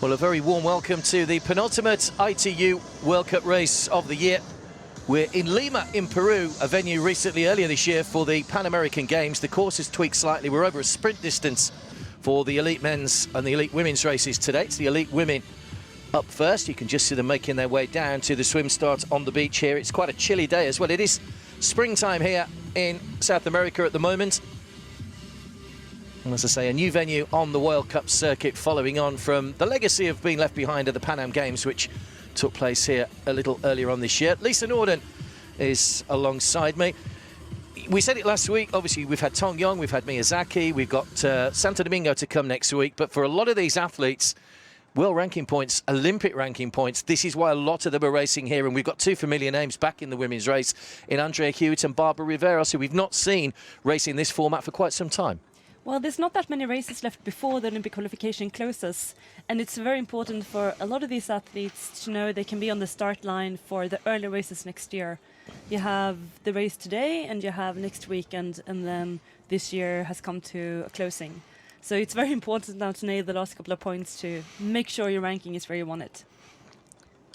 Well, a very warm welcome to the penultimate ITU World Cup race of the year. We're in Lima in Peru, a venue recently earlier this year for the Pan American Games. The course has tweaked slightly. We're over a sprint distance for the elite men's and the elite women's races today. It's the elite women up first. You can just see them making their way down to the swim start on the beach here. It's quite a chilly day as well. It is springtime here in South America at the moment. And as I say, a new venue on the World Cup circuit following on from the legacy of being left behind at the Pan Am Games, which took place here a little earlier on this year. Lisa Norden is alongside me. We said it last week, obviously we've had Tong Yong, we've had Miyazaki, we've got Santo Domingo to come next week, but for a lot of these athletes, world ranking points, Olympic ranking points, this is why a lot of them are racing here, and we've got two familiar names back in the women's race in Andrea Hewitt and Barbara Riveros, who we've not seen racing this format for quite some time. Well, there's not that many races left before the Olympic qualification closes, and it's very important for a lot of these athletes to know they can be on the start line for the early races next year. You have the race today and you have next weekend, and then this year has come to a closing. So it's very important now to nail the last couple of points to make sure your ranking is where you want it.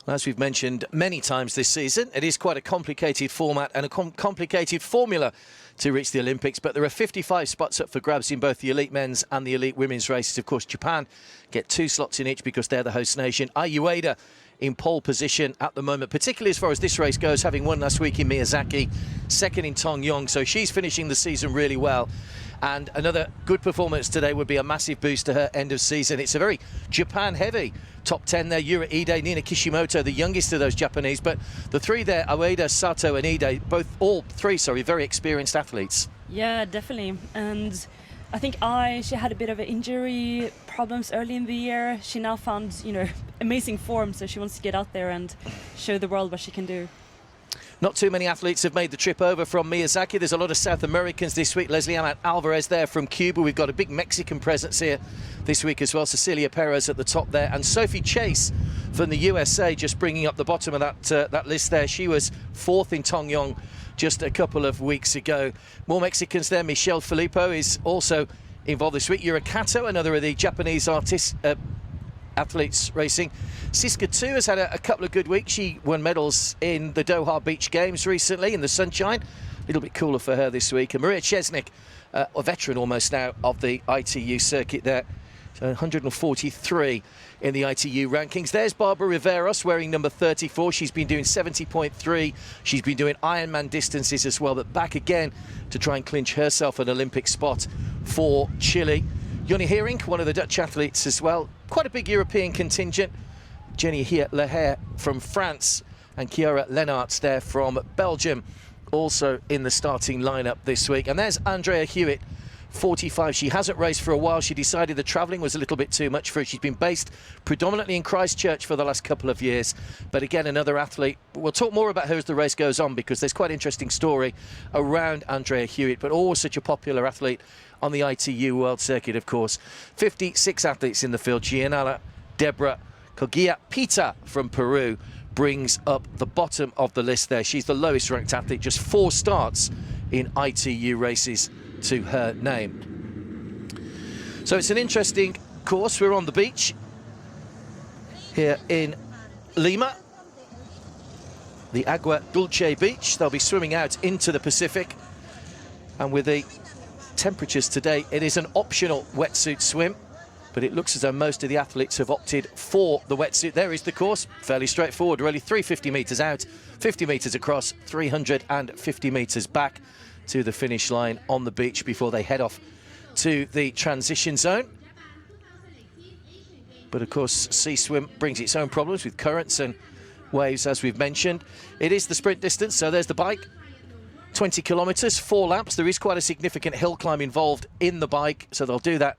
As we've mentioned many times this season, it is quite a complicated format and a complicated formula to reach the Olympics, but there are 55 spots up for grabs in both the elite men's and the elite women's races. Of course, Japan get 2 slots in each because they're the host nation. Ayueda in pole position at the moment, particularly as far as this race goes, having won last week in Miyazaki, second in Tong Yong, so she's finishing the season really well. And another good performance today would be a massive boost to her end of season. It's a very Japan-heavy top 10 there. Yura Ide, Nina Kishimoto, the youngest of those Japanese. But the three there, Aoeda, Sato and Ide, all three, very experienced athletes. Yeah, definitely. And I think she had a bit of injury problems early in the year. She now found, amazing form, so she wants to get out there and show the world what she can do. Not too many athletes have made the trip over from Miyazaki. There's a lot of South Americans this week. Leslie Amat Alvarez there from Cuba. We've got a big Mexican presence here this week as well. Cecilia Perez at the top there. And Sophie Chase from the USA just bringing up the bottom of that list there. She was 4th in Tong Yong just a couple of weeks ago. More Mexicans there. Michelle Filippo is also involved this week. Yura Kato, another of the Japanese athletes racing. Siska too has had a couple of good weeks. She won medals in the Doha Beach Games recently in the sunshine. A little bit cooler for her this week. And Maria Chesnik, a veteran almost now of the ITU circuit there. So 143 in the ITU rankings. There's Barbara Riveros wearing number 34. She's been doing 70.3. She's been doing Ironman distances as well, but back again to try and clinch herself an Olympic spot for Chile. Jonny Heerink, one of the Dutch athletes as well. Quite a big European contingent. Jenny Leher from France and Chiara Lennartz there from Belgium, also in the starting lineup this week. And there's Andrea Hewitt, 45. She hasn't raced for a while. She decided the travelling was a little bit too much for her. She's been based predominantly in Christchurch for the last couple of years. But again, another athlete. We'll talk more about her as the race goes on, because there's quite an interesting story around Andrea Hewitt, but always such a popular athlete on the ITU World Circuit, of course. 56 athletes in the field. Gianella Deborah Kogia Pita from Peru brings up the bottom of the list there. She's the lowest ranked athlete, just 4 starts in ITU races to her name. So it's an interesting course. We're on the beach here in Lima, the Agua Dulce beach. They'll be swimming out into the Pacific, and with the temperatures today, it is an optional wetsuit swim, but it looks as though most of the athletes have opted for the wetsuit. There is the course, fairly straightforward, really. 350 metres out, 50 metres across, 350 metres back to the finish line on the beach before they head off to the transition zone. But of course, sea swim brings its own problems with currents and waves, as we've mentioned. It is the sprint distance, so there's the bike. 20 kilometres, 4 laps. There is quite a significant hill climb involved in the bike, so they'll do that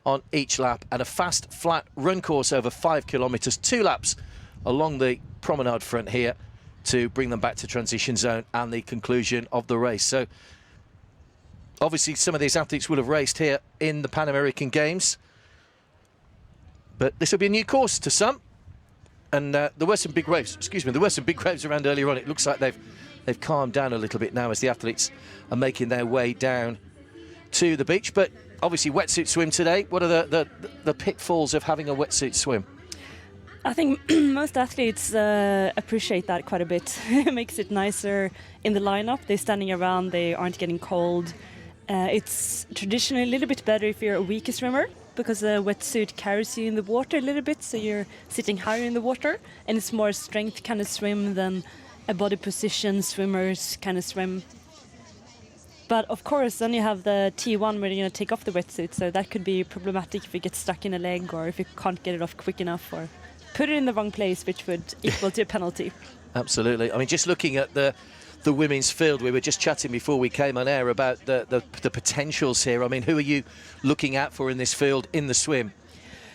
on each lap. And a fast, flat run course over 5 kilometres, 2 laps along the promenade front here to bring them back to transition zone and the conclusion of the race. So obviously some of these athletes will have raced here in the Pan American Games, but this will be a new course to some. And there were some big waves, there were some big waves around earlier on. It looks like they've calmed down a little bit now as the athletes are making their way down to the beach. But obviously wetsuit swim today. What are the pitfalls of having a wetsuit swim? I think most athletes appreciate that quite a bit. It makes it nicer in the lineup. They're standing around, they aren't getting cold. It's traditionally a little bit better if you're a weaker swimmer, because a wetsuit carries you in the water a little bit, so you're sitting higher in the water, and it's more strength kind of swim than a body position swimmers kind of swim. But of course, then you have the T1 where you're going to take off the wetsuit, so that could be problematic if you get stuck in a leg or if you can't get it off quick enough or put it in the wrong place, which would equal to a penalty. Absolutely. I mean, just looking at the women's field, we were just chatting before we came on air about the potentials here. I mean, who are you looking out for in this field in the swim?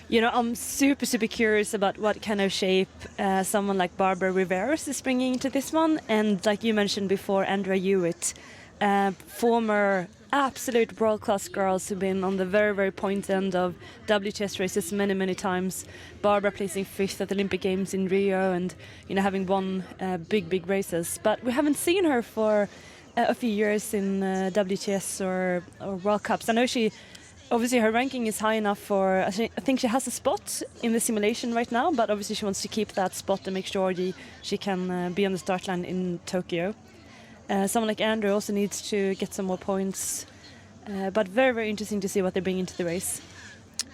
You know, I'm super curious about what kind of shape someone like Barbara Riveros is bringing into this one. And like you mentioned before, Andrea Hewitt, former absolute world-class girls who've been on the very point end of WTS races many times. Barbara placing 5th at the Olympic Games in Rio and, you know, having won big races. But we haven't seen her for a few years in WTS or World Cups. I know obviously her ranking is high enough for, I think she has a spot in the simulation right now, but obviously she wants to keep that spot and make sure she can be on the start line in Tokyo. Someone like Andrew also needs to get some more points, but very interesting to see what they bring into the race.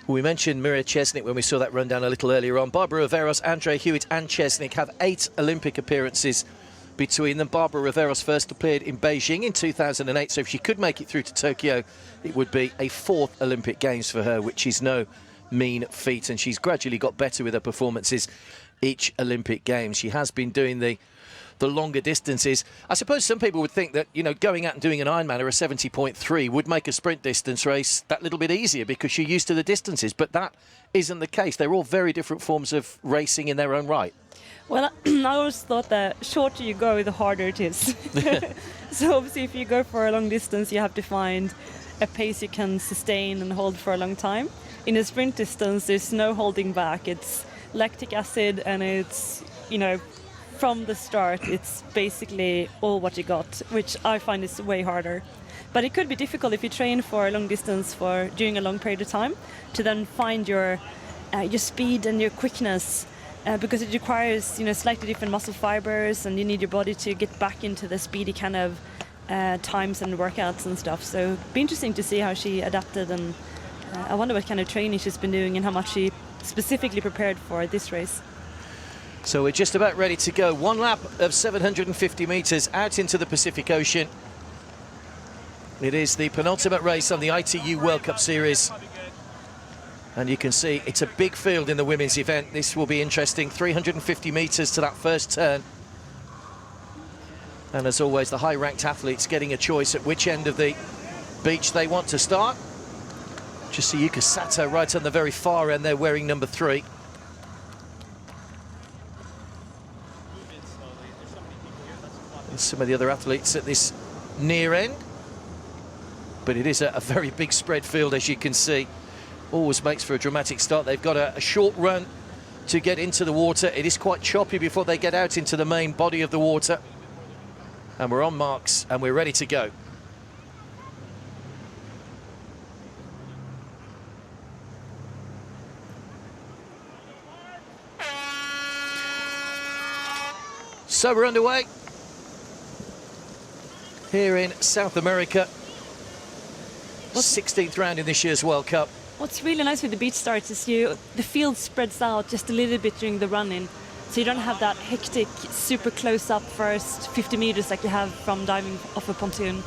We mentioned Mira Chesnik when we saw that rundown a little earlier on. Barbara Riveros, Andrea Hewitt and Chesnik have 8 Olympic appearances between them. Barbara Riveros first appeared in Beijing in 2008, so if she could make it through to Tokyo, it would be a 4th Olympic Games for her, which is no mean feat, and she's gradually got better with her performances each Olympic Games. She has been doing the longer distances. I suppose some people would think that, you know, going out and doing an Ironman or a 70.3 would make a sprint distance race that little bit easier because you're used to the distances, but that isn't the case. They're all very different forms of racing in their own right. Well, I always thought that shorter you go, the harder it is. So obviously if you go for a long distance, you have to find a pace you can sustain and hold for a long time. In a sprint distance, there's no holding back. It's lactic acid and it's, you know, from the start, it's basically all what you got, which I find is way harder. But it could be difficult if you train for a long distance during a long period of time to then find your speed and your quickness, because it requires, you know, slightly different muscle fibers, and you need your body to get back into the speedy kind of times and workouts and stuff. So it'd be interesting to see how she adapted, and I wonder what kind of training she's been doing and how much she specifically prepared for this race. So we're just about ready to go. 1 lap of 750 metres out into the Pacific Ocean. It is the penultimate race on the ITU World Cup Series. And you can see it's a big field in the women's event. This will be interesting. 350 metres to that first turn. And as always, the high-ranked athletes getting a choice at which end of the beach they want to start. Chiciuka Sato right on the very far end there, wearing number 3. Some of the other athletes at this near end, but it is a very big spread field, as you can see. Always makes for a dramatic start. They've got a short run to get into the water. It is quite choppy before they get out into the main body of the water, and we're on marks and we're ready to go. So we're underway here in South America. 16th round in this year's World Cup. What's really nice with the beach starts is the field spreads out just a little bit during the run-in, so you don't have that hectic, super close-up first 50 meters like you have from diving off a pontoon.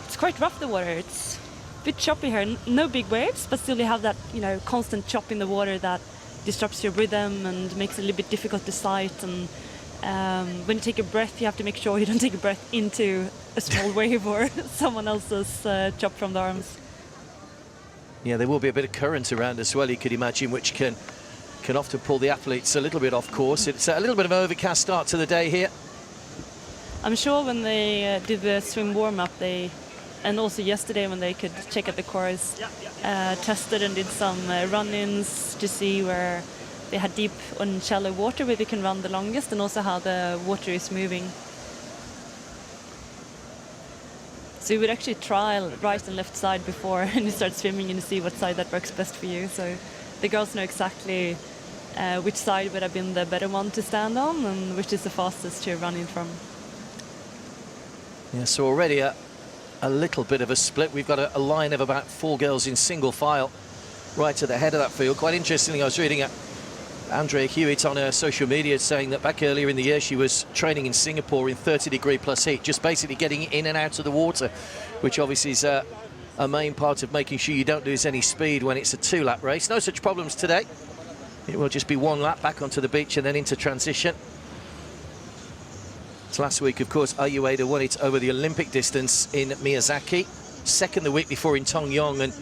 It's quite rough, the water. It's a bit choppy here. No big waves, but still you have that, you know, constant chop in the water that disrupts your rhythm and makes it a little bit difficult to sight. And when you take a breath, you have to make sure you don't take a breath into a small wave or someone else's chop from the arms. Yeah, there will be a bit of current around as well, you could imagine, which can often pull the athletes a little bit off course. It's a little bit of an overcast start to the day here. I'm sure when they did the swim warm-up, and also yesterday when they could check out the course, tested and did some run-ins to see where they had deep and shallow water where they can run the longest, and also how the water is moving. So you would actually trial right and left side before and you start swimming and you see what side that works best for you. So the girls know exactly which side would have been the better one to stand on and which is the fastest to run in from. Yeah, so already a little bit of a split. We've got a line of about 4 girls in single file right at the head of that field. Quite interestingly, I was reading Andrea Hewitt on her social media saying that back earlier in the year she was training in Singapore in 30-degree plus heat, just basically getting in and out of the water, which obviously is a main part of making sure you don't lose any speed when it's a 2-lap race. No such problems today. It will just be 1 lap back onto the beach and then into transition. So last week, of course, Ayueda won it over the Olympic distance in Miyazaki, second the week before in Tongyong, and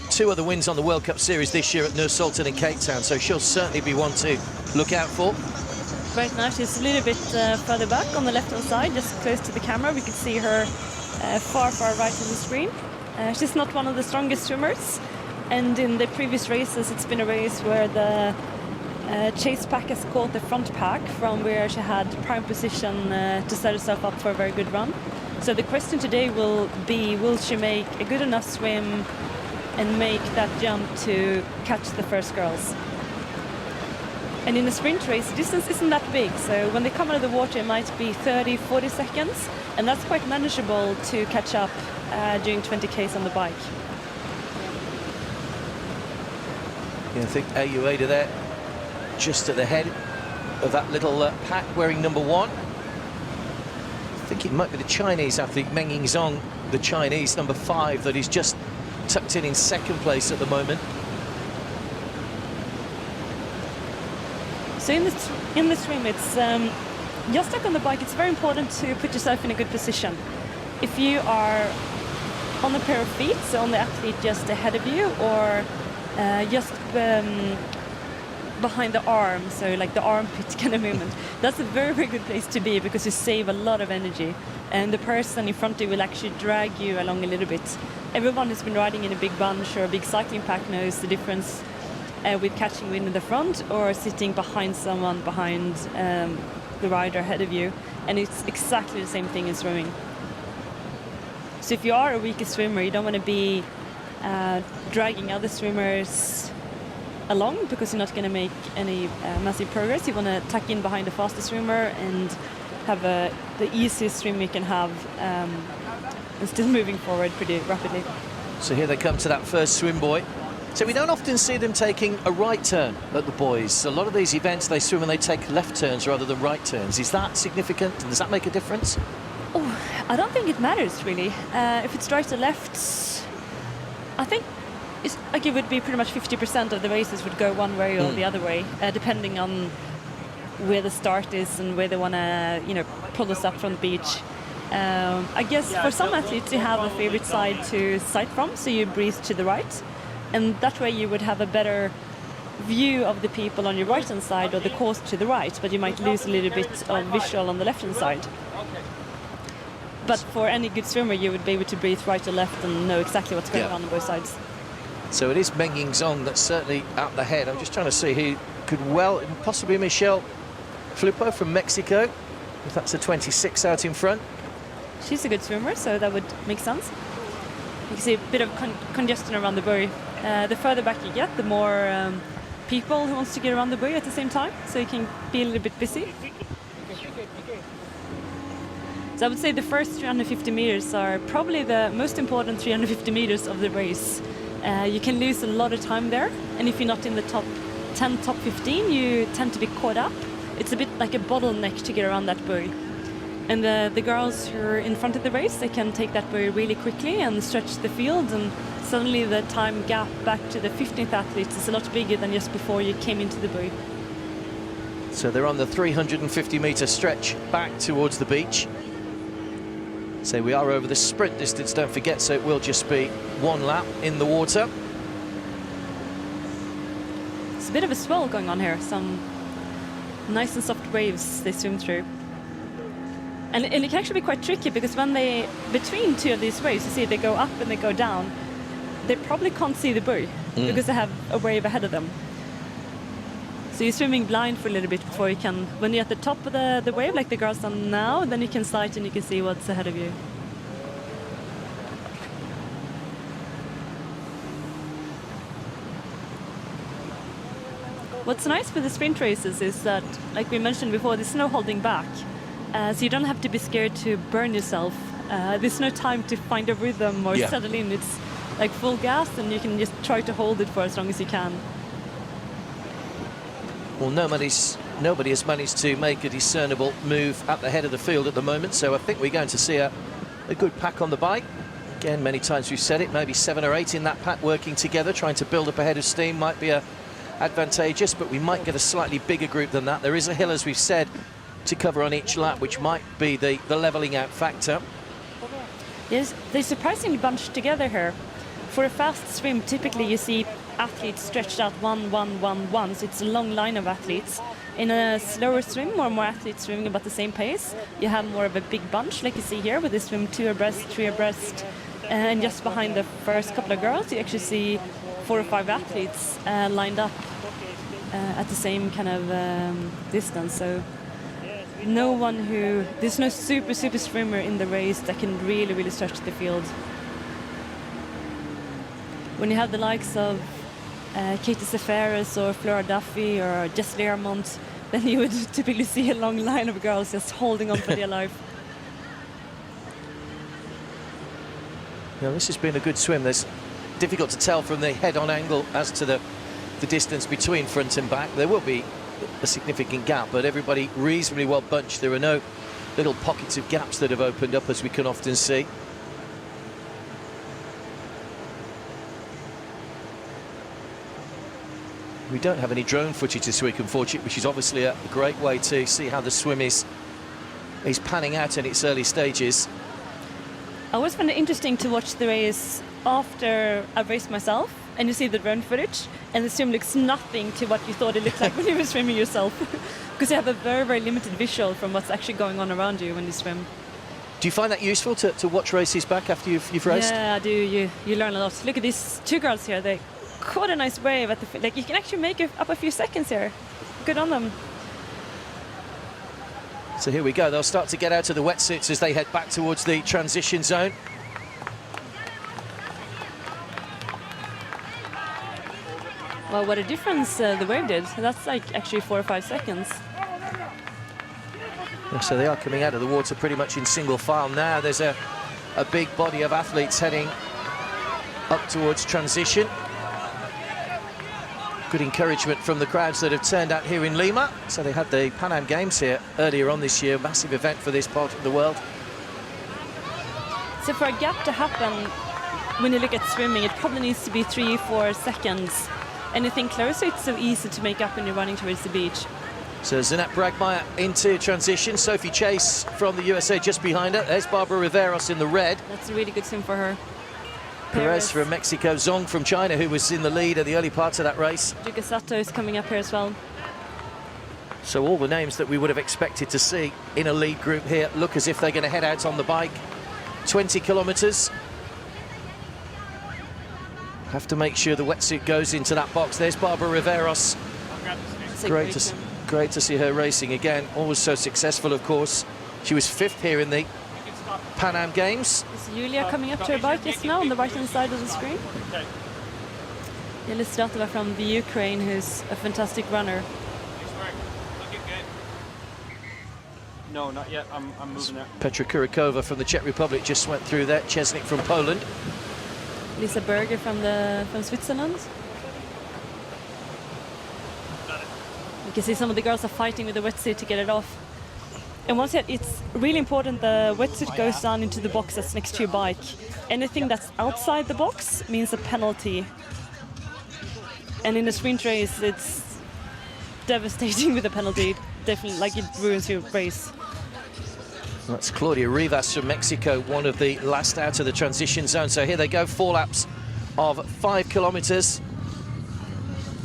2 other wins on the World Cup Series this year at Nur Sultan and Cape Town, so she'll certainly be one to look out for. Right now she's a little bit further back on the left-hand side, just close to the camera. We can see her far right on the screen. She's not one of the strongest swimmers, and in the previous races it's been a race where the chase pack has caught the front pack from where she had prime position to set herself up for a very good run. So the question today will be, will she make a good enough swim and make that jump to catch the first girls? And in a sprint race, the distance isn't that big, so when they come out of the water it might be 30-40 seconds, and that's quite manageable to catch up doing 20 Ks on the bike. Yeah, I think Ayueda there, just at the head of that little pack, wearing number 1. I think it might be the Chinese athlete, Meng Yingzhong, the Chinese, number 5, that is just tucked in second place at the moment. So in the swim, it's you're stuck on the bike. It's very important to put yourself in a good position. If you are on a pair of feet, so on the athlete just ahead of you, or just behind the arm, so like the armpit kind of movement, that's a very good place to be because you save a lot of energy, and the person in front of you will actually drag you along a little bit. Everyone who's been riding in a big bunch or a big cycling pack knows the difference with catching wind in the front or sitting behind someone behind the rider ahead of you, and it's exactly the same thing in swimming. So if you are a weaker swimmer, you don't want to be dragging other swimmers along because you're not going to make any massive progress. You want to tuck in behind the fastest swimmer and have the easiest swim you can have and still moving forward pretty rapidly. So here they come to that first swim buoy. So we don't often see them taking a right turn at the buoys. A lot of these events they swim and they take left turns rather than right turns. Is that significant? Does that make a difference? Oh, I don't think it matters really. If it's right or left, I think like it would be pretty much 50% of the races would go one way or the other way, depending on where the start is and where they want to, pull us up from the beach. I guess for some athletes you have a favorite side to sight from, so you breathe to the right, and that way you would have a better view of the people on your right hand side or the course to the right, but you might lose a little bit of visual on the left hand side. But for any good swimmer you would be able to breathe right or left and know exactly what's going on both sides. So it is Meng Yingzhong that's certainly out the head. I'm just trying to see who could possibly Michelle Flupo from Mexico, if that's a 26 out in front. She's a good swimmer, so that would make sense. You can see a bit of congestion around the buoy. The further back you get, the more people who wants to get around the buoy at the same time, so you can be a little bit busy. So I would say the first 350 meters are probably the most important 350 meters of the race. You can lose a lot of time there, and if you're not in the top 10, top 15, you tend to be caught up. It's a bit like a bottleneck to get around that buoy. And the girls who are in front of the race, they can take that buoy really quickly and stretch the field, and suddenly the time gap back to the 15th athletes is a lot bigger than just before you came into the buoy. So they're on the 350-meter stretch back towards the beach. So we are over the sprint distance, don't forget, so it will just be 1 lap in the water. It's a bit of a swell going on here, some nice and soft waves they swim through. And it can actually be quite tricky because when they, between two of these waves, you see they go up and they go down, they probably can't see the buoy because they have a wave ahead of them. So you're swimming blind for a little bit before you can, when you're at the top of the wave, like the girls are now, then you can sight and you can see what's ahead of you. What's nice with the sprint races is that, like we mentioned before, there's no holding back. So you don't have to be scared to burn yourself. There's no time to find a rhythm or settle in. It's like full gas, and you can just try to hold it for as long as you can. Well, nobody has managed to make a discernible move at the head of the field at the moment, so I think we're going to see a good pack on the bike. Again, many times we've said it, maybe 7 or 8 in that pack working together, trying to build up a head of steam might be advantageous, but we might get a slightly bigger group than that. There is a hill, as we've said, to cover on each lap, which might be the levelling out factor. Yes, they're surprisingly bunched together here. For a fast swim, typically you see athletes stretched out 1, 1, 1, 1, so it's a long line of athletes. In a slower swim, or more athletes swimming about the same pace, you have more of a big bunch, like you see here, where they swim 2 abreast, 3 abreast, and just behind the first couple of girls, you actually see 4 or 5 athletes lined up at the same kind of distance. So there's no super swimmer in the race that can really stretch the field. When you have the likes of Cecilia Perez or Flora Duffy or Jess Learmont, then you would typically see a long line of girls just holding on for dear life. Now, this has been a good swim. It's difficult to tell from the head-on angle as to the distance between front and back. There will be a significant gap, but everybody reasonably well bunched. There are no little pockets of gaps that have opened up, as we can often see. We don't have any drone footage this week, unfortunately, which is obviously a great way to see how the swim is panning out in its early stages. I always find it interesting to watch the race after I've raced myself, and you see the drone footage, and the swim looks nothing to what you thought it looked like when you were swimming yourself, because you have a very limited visual from what's actually going on around you when you swim. Do you find that useful to watch races back after you've raced? Yeah, I do. You learn a lot. Look at these 2 girls here. They caught a nice wave at the like. You can actually make it up a few seconds here. Good on them. So here we go. They'll start to get out of the wetsuits as they head back towards the transition zone. Well, what a difference the wave did. That's like actually 4 or 5 seconds. So they are coming out of the water pretty much in single file now. There's a big body of athletes heading up towards transition. Good encouragement from the crowds that have turned out here in Lima. So they had the Pan Am Games here earlier on this year, massive event for this part of the world. So for a gap to happen, when you look at swimming, it probably needs to be 3 or 4 seconds. Anything closer, it's so easy to make up when you're running towards the beach. So Zanette Bragmeier into transition. Sophie Chase from the USA just behind her. There's Barbara Riveros in the red. That's a really good swim for her. Perez from Mexico, Zong from China, who was in the lead at the early parts of that race. Yuka Sato is coming up here as well. So all the names that we would have expected to see in a lead group here look as if they're going to head out on the bike. 20 kilometres. Have to make sure the wetsuit goes into that box. There's Barbara Riveros. Great to see her racing again. Always so successful, of course. She was 5th here in the Pan Am Games. Is Julia coming up to her bike just now on the right-hand side of the screen? Okay. Julia Stratova from the Ukraine, who's a fantastic runner. No, not yet. I'm moving there. Petra Kurikova from the Czech Republic just went through there. Chesnik from Poland. Lisa Berger from Switzerland. You can see some of the girls are fighting with the wetsuit to get it off. And once again, it's really important the wetsuit goes down into the box that's next to your bike. Anything that's outside the box means a penalty. And in a sprint race, it's devastating with a penalty. Definitely, like, it ruins your race. That's Claudia Rivas from Mexico, one of the last out of the transition zone. So here they go, 4 laps of 5 kilometres.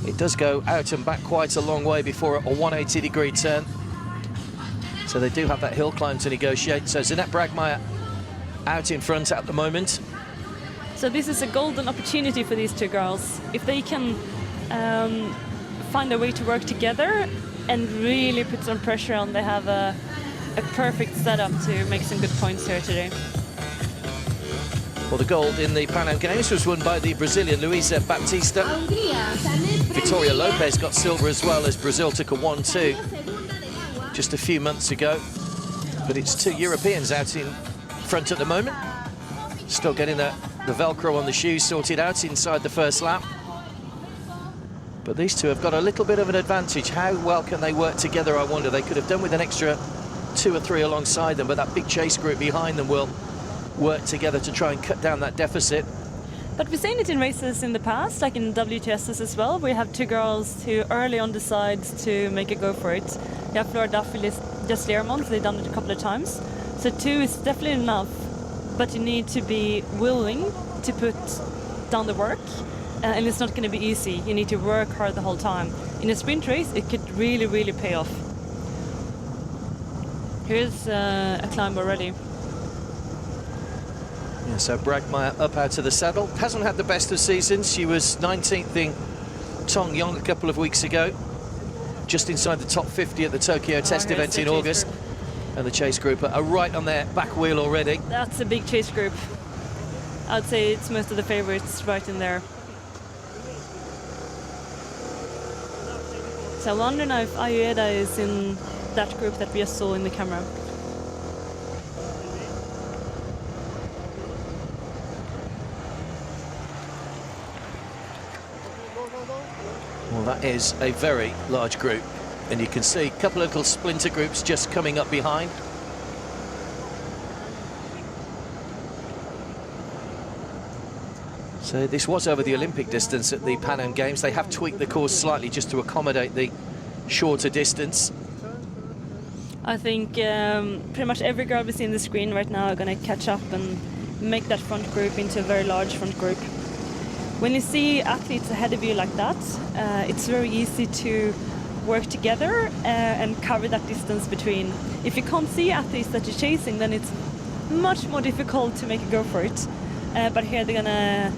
It does go out and back quite a long way before a 180-degree turn. So they do have that hill climb to negotiate. So Zanette Bragmeier out in front at the moment. So this is a golden opportunity for these 2 girls. If they can find a way to work together and really put some pressure on, they have a perfect setup to make some good points here today. Well, the gold in the Pan Am Games was won by the Brazilian Luisa Baptista. Victoria Lopez got silver as well, as Brazil took a 1-2 just a few months ago. But it's two Europeans out in front at the moment. Still getting the Velcro on the shoes sorted out inside the first lap. But these two have got a little bit of an advantage. How well can they work together, I wonder? They could have done with an extra 2 or 3 alongside them, but that big chase group behind them will work together to try and cut down that deficit. But we've seen it in races in the past, like in WTSs as well. We have two girls who early on decide to make a go for it. You have Flora Duffy, Jess Learmont, they've done it a couple of times. So 2 is definitely enough, but you need to be willing to put down the work. And it's not going to be easy. You need to work hard the whole time. In a sprint race, it could really, really pay off. Here's a climb already. Yeah, so Bragmeier up out of the saddle. Hasn't had the best of seasons. She was 19th in Tongyong a couple of weeks ago. Just inside the top 50 at the Tokyo test event in August. And the chase group are right on their back wheel already. That's a big chase group. I'd say it's most of the favorites right in there. So I wonder now if Ayueda is in that group that we just saw in the camera. Well, that is a very large group, and you can see a couple of little splinter groups just coming up behind. So this was over the Olympic distance at the Pan Am Games. They have tweaked the course slightly just to accommodate the shorter distance. I think pretty much every girl we see in the screen right now are going to catch up and make that front group into a very large front group. When you see athletes ahead of you like that, it's very easy to work together and cover that distance between. If you can't see athletes that you're chasing, then it's much more difficult to make a go for it. But here they're gonna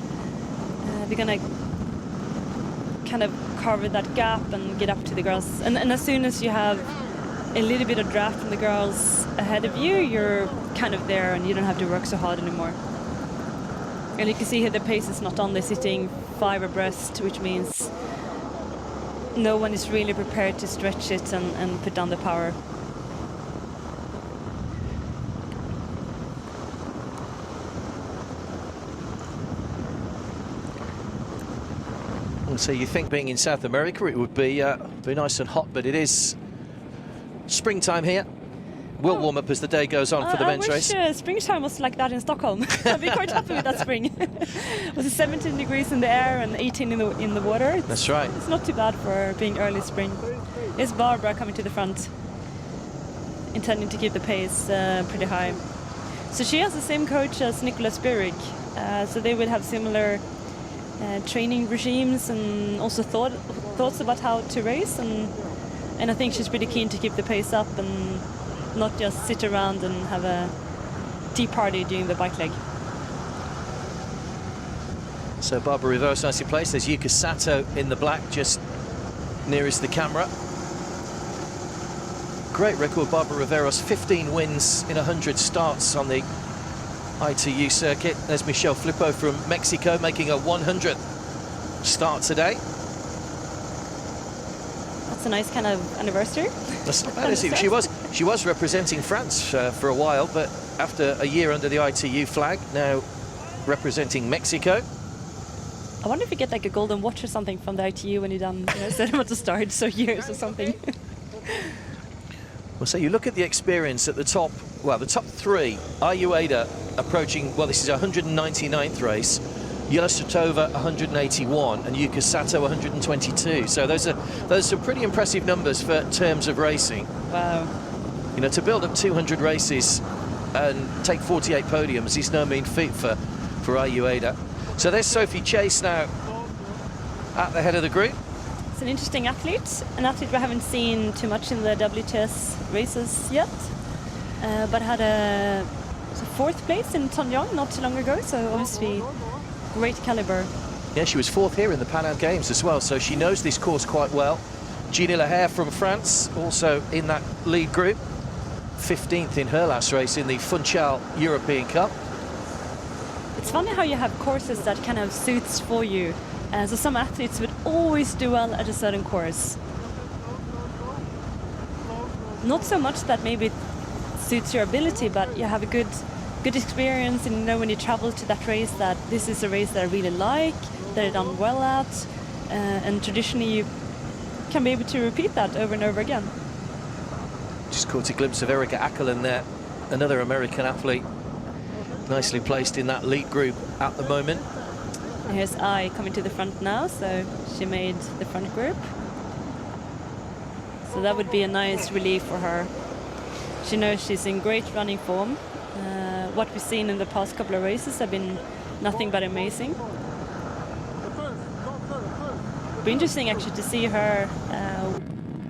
kind of cover that gap and get up to the girls. And as soon as you have a little bit of draft from the girls ahead of you, you're kind of there and you don't have to work so hard anymore. And you can see here the pace is not on, they're sitting 5 abreast, which means no one is really prepared to stretch it and put down the power. So you think being in South America it would be nice and hot, but it is springtime here. We'll warm up as the day goes on for the men's race. I wish springtime was like that in Stockholm. I'd be quite happy with that spring. It was 17 degrees in the air and 18 in the water. That's right. It's not too bad for being early spring. It's Barbara coming to the front, intending to keep the pace pretty high. So she has the same coach as Nicolas Bierig, so they would have similar training regimes and also thoughts about how to race, and I think she's pretty keen to keep the pace up and not just sit around and have a tea party during the bike leg. So Barbara Riveros nicely placed. There's Yuka Sato in the black, just nearest the camera. Great record, Barbara Riveros, 15 wins in 100 starts on the ITU circuit. There's Michelle Flippo from Mexico making a 100th start today. That's a nice kind of anniversary. That's not bad, is it? She was representing France for a while, but after a year under the ITU flag, now representing Mexico. I wonder if you get like a golden watch or something from the ITU when you're done, set about to start, so years or something. Well, so you look at the experience at the top, well, the top 3, Ayueda approaching, well, this is 199th race, Yelisutova 181 and Yuka Sato 122. So those are some pretty impressive numbers for terms of racing. Wow. You know, to build up 200 races and take 48 podiums is no mean feat for Ayueda. So there's Sophie Chase now at the head of the group. It's an interesting athlete, an athlete we haven't seen too much in the WTS races yet, but had a 4th place in Tongyong not too long ago, so obviously great caliber. Yeah, she was 4th here in the Pan Am Games as well, so she knows this course quite well. Jeannie Lahair from France, also in that lead group. 15th in her last race in the Funchal European Cup. it's funny how you have courses that kind of suits for you. So some athletes would always do well at a certain course. Not so much that maybe it suits your ability, but you have a good experience, and you know when you travel to that race that this is a race that I really like, that I've done well at, and traditionally you can be able to repeat that over and over again. Just caught a glimpse of Erika Ackerlund there, another American athlete, nicely placed in that lead group at the moment. Here's Ai coming to the front now, so she made the front group. So that would be a nice relief for her. She knows she's in great running form. What we've seen in the past couple of races have been nothing but amazing. It'll be interesting actually to see her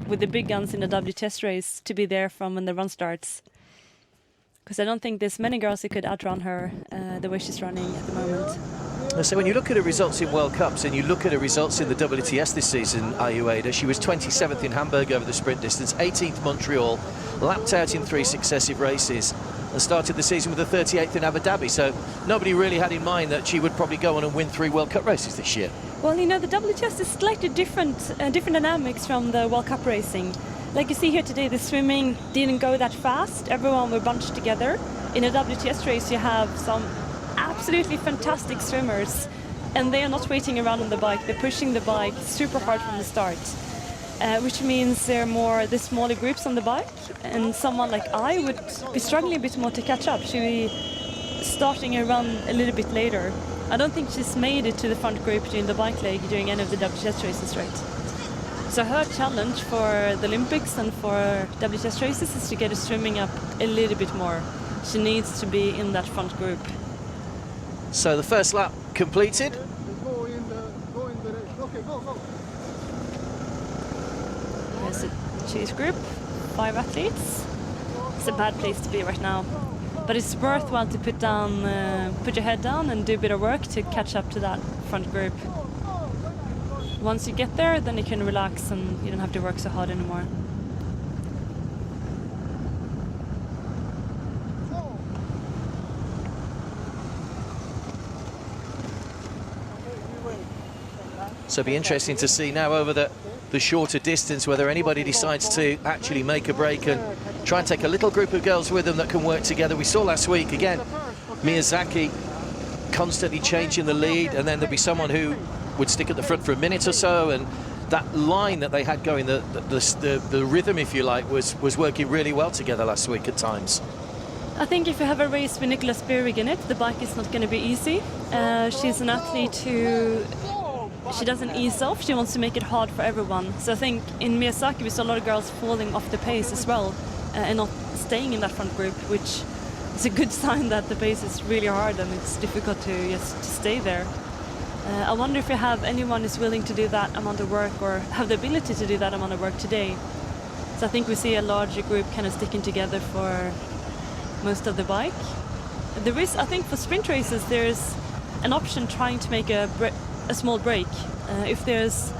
with the big guns in the WTS race, to be there from when the run starts. Because I don't think there's many girls who could outrun her the way she's running at the moment. So when you look at her results in World Cups and you look at her results in the WTS this season, Ayueda, she was 27th in Hamburg over the sprint distance, 18th Montreal, lapped out in 3 successive races, and started the season with a 38th in Abu Dhabi. So nobody really had in mind that she would probably go on and win 3 World Cup races this year. Well, you know, the WTS is slightly different dynamics from the World Cup racing. Like you see here today, the swimming didn't go that fast. Everyone were bunched together. In a WTS race, you have some absolutely fantastic swimmers, and they are not waiting around on the bike. They're pushing the bike super hard from the start, which means there's smaller groups on the bike, and someone like I would be struggling a bit more to catch up. She'll be starting a run a little bit later. I don't think she's made it to the front group during the bike leg during any of the WTS races, right? So her challenge for the Olympics and for WTS races is to get her swimming up a little bit more. She needs to be in that front group. So the first lap completed. There's a choose group, 5 athletes. It's a bad place to be right now, but it's worthwhile to put your head down and do a bit of work to catch up to that front group. Once you get there, then you can relax and you don't have to work so hard anymore. So it'll be interesting to see now over the shorter distance whether anybody decides to actually make a break and try and take a little group of girls with them that can work together. We saw last week, again, Miyazaki constantly changing the lead, and then there'd be someone who would stick at the front for a minute or so, and that line that they had going, the rhythm, if you like, was working really well together last week at times. I think if you have a race with Nicholas Berg in it, the bike is not going to be easy. She's an athlete who... She doesn't ease off, she wants to make it hard for everyone. So I think in Miyazaki we saw a lot of girls falling off the pace as well and not staying in that front group, which is a good sign that the pace is really hard and it's difficult to stay there. I wonder if you have anyone who's willing to do that amount of work or have the ability to do that amount of work today. So I think we see a larger group kind of sticking together for most of the bike. There is, I think for sprint races, there's an option trying to make a small break. If there's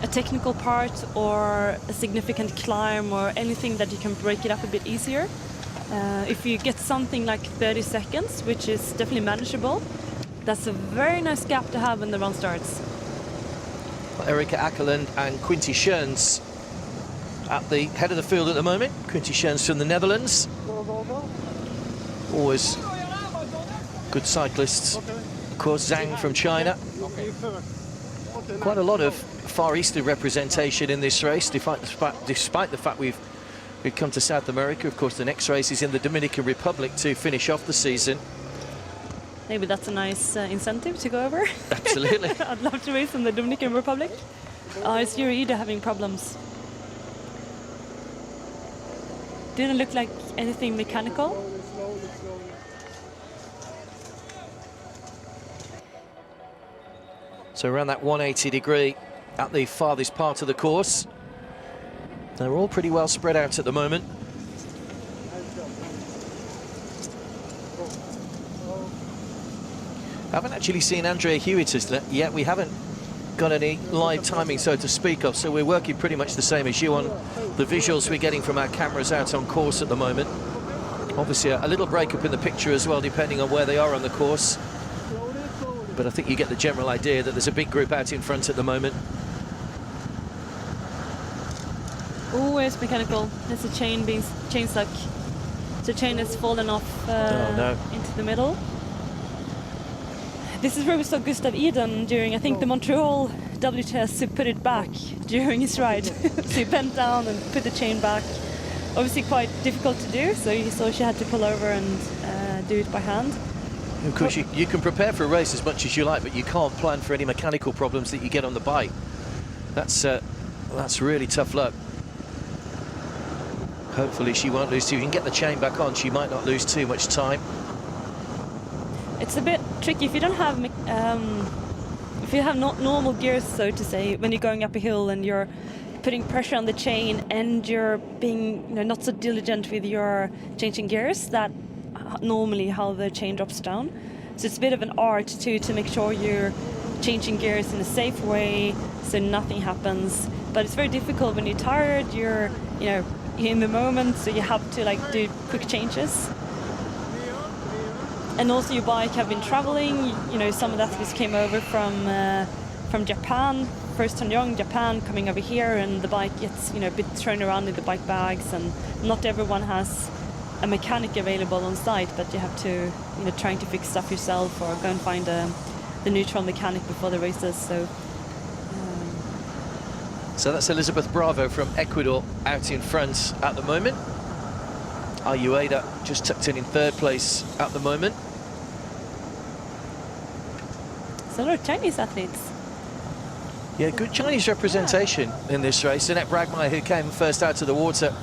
a technical part or a significant climb or anything that you can break it up a bit easier. If you get something like 30 seconds, which is definitely manageable, that's a very nice gap to have when the run starts. Well, Erika Ackerlund and Quinty Schoens at the head of the field at the moment. Quinty Schoens from the Netherlands. Always good cyclists. Of course, Zhang from China. Quite a lot of Far Eastern representation in this race, despite the fact we've come to South America. Of course, the next race is in the Dominican Republic to finish off the season. Maybe that's a nice incentive to go over. Absolutely. I'd love to race in the Dominican Republic. Is Yuriida having problems? Didn't look like anything mechanical. So around that 180 degree at the farthest part of the course. They're all pretty well spread out at the moment. Haven't actually seen Andrea Hewitt yet. We haven't got any live timing, so to speak of, so we're working pretty much the same as you on the visuals we're getting from our cameras out on course at the moment. Obviously a little break up in the picture as well, depending on where they are on the course. But I think you get the general idea that there's a big group out in front at the moment. Always mechanical. There's a chain stuck. The chain has fallen off into the middle. This is where we saw Gustav Eden during, I think, the Montreal WTS, who put it back during his ride. So he bent down and put the chain back. Obviously quite difficult to do, so she had to pull over and do it by hand. Of course, you can prepare for a race as much as you like, but you can't plan for any mechanical problems that you get on the bike. That's really tough luck. Hopefully she won't lose too. If you can get the chain back on, she might not lose too much time. It's a bit tricky if you don't have if you have not normal gears, so to say, when you're going up a hill and you're putting pressure on the chain and you're being not so diligent with your changing gears. That normally how the chain drops down. So it's a bit of an art to make sure you're changing gears in a safe way so nothing happens. But it's very difficult when you're tired, you're in the moment, so you have to do quick changes. And also your bike have been traveling. Some of the athletes came over from Japan, first on young Japan, coming over here, and the bike gets a bit thrown around in the bike bags, and not everyone has a mechanic available on site, but you have to trying to fix stuff yourself or go and find the neutral mechanic before the races. So that's Elizabeth Bravo from Ecuador out in front at the moment. Ayueda just tucked in third place at the moment. So a lot of Chinese athletes. Yeah, good Chinese representation in this race. Annette Bragmeier, who came first out of the water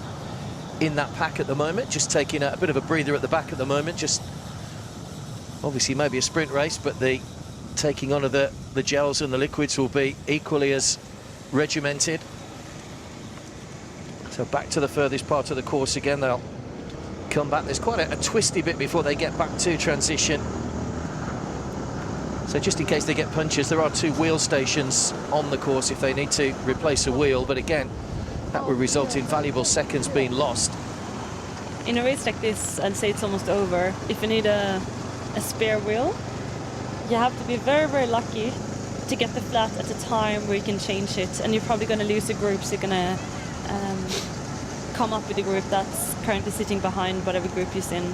in that pack at the moment, just taking a bit of a breather at the back at the moment. Just obviously maybe a sprint race, but the taking on of the gels and the liquids will be equally as regimented. So back to the furthest part of the course again. They'll come back. There's quite a twisty bit before they get back to transition. So just in case they get punches, there are 2 wheel stations on the course if they need to replace a wheel. But again, that would result in valuable seconds being lost. In a race like this, I'd say it's almost over. If you need a spare wheel, you have to be very, very lucky to get the flat at a time where you can change it. And you're probably going to lose a group, so you're going to come up with a group that's currently sitting behind whatever group you're in.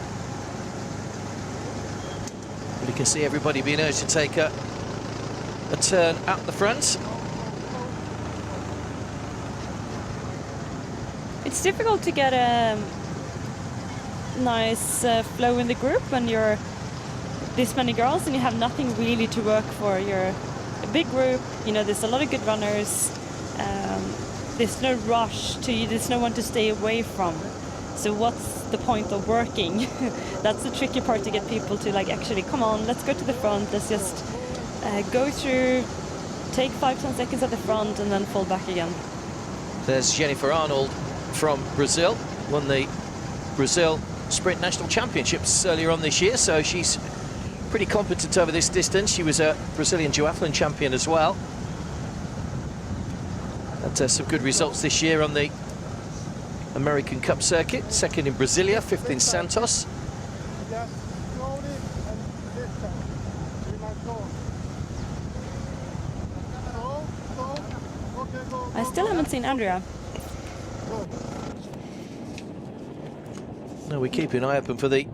You can see everybody being urged to take a turn at the front. It's difficult to get a nice flow in the group when you're this many girls and you have nothing really to work for. You're a big group, there's a lot of good runners. There's no rush to you, there's no one to stay away from. So what's the point of working? That's the tricky part, to get people to actually, come on, let's go to the front, let's just go through, take 5-10 seconds at the front and then fall back again. There's Jennifer Arnold from Brazil, won the Brazil Sprint National Championships earlier on this year, so she's pretty competent over this distance. She was a Brazilian duathlon champion as well. Had some good results this year on the American Cup circuit, 2nd in Brasilia, 5th in Santos. I still haven't seen Andrea. No, we keep an eye open for the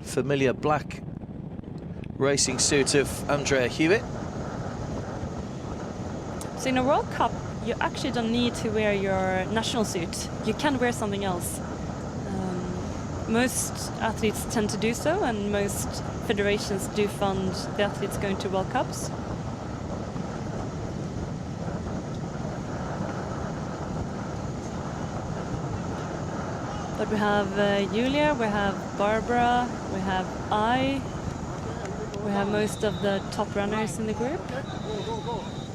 familiar black racing suit of Andrea Hewitt. So in a World Cup, you actually don't need to wear your national suit. You can wear something else. Most athletes tend to do so, and most federations do fund the athletes going to World Cups. But we have Julia, we have Barbara, we have we have most of the top runners in the group.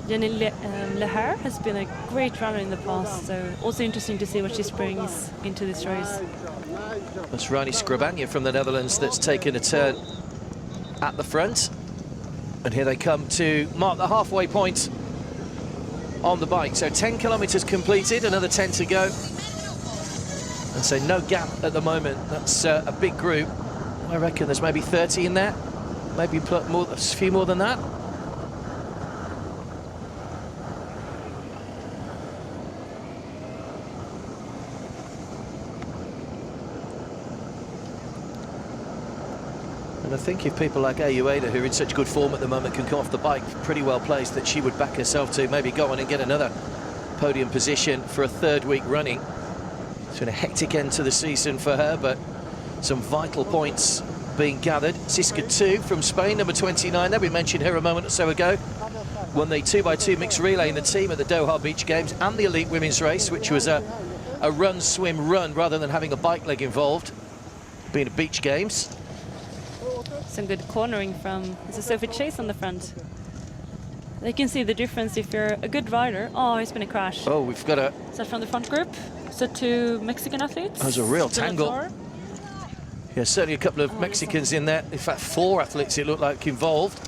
Jenny Leher has been a great runner in the past, so also interesting to see what she brings into this race. That's Rani Scribania from the Netherlands that's taken a turn at the front. And here they come to mark the halfway point on the bike. So 10 kilometers completed, another 10 to go. And so no gap at the moment. That's a big group. I reckon there's maybe 30 in there. maybe more, a few more than that. And I think if people like Ayueda, who are in such good form at the moment, can come off the bike pretty well placed, that she would back herself to maybe go on and get another podium position for a third week running. It's been a hectic end to the season for her, but some vital points being gathered. Siska 2 from Spain, number 29 there. We mentioned her a moment or so ago. Won the 2x2 mixed relay in the team at the Doha Beach Games and the elite women's race, which was a run, swim, run rather than having a bike leg involved, being at Beach Games. Some good cornering from Sophie Chase on the front. They can see the difference if you're a good rider. Oh, it's been a crash. Oh, we've got a... Is that from the front group? So 2 Mexican athletes. There's a real tangle. Yeah, certainly a couple of Mexicans in there. In fact, 4 athletes it looked like involved.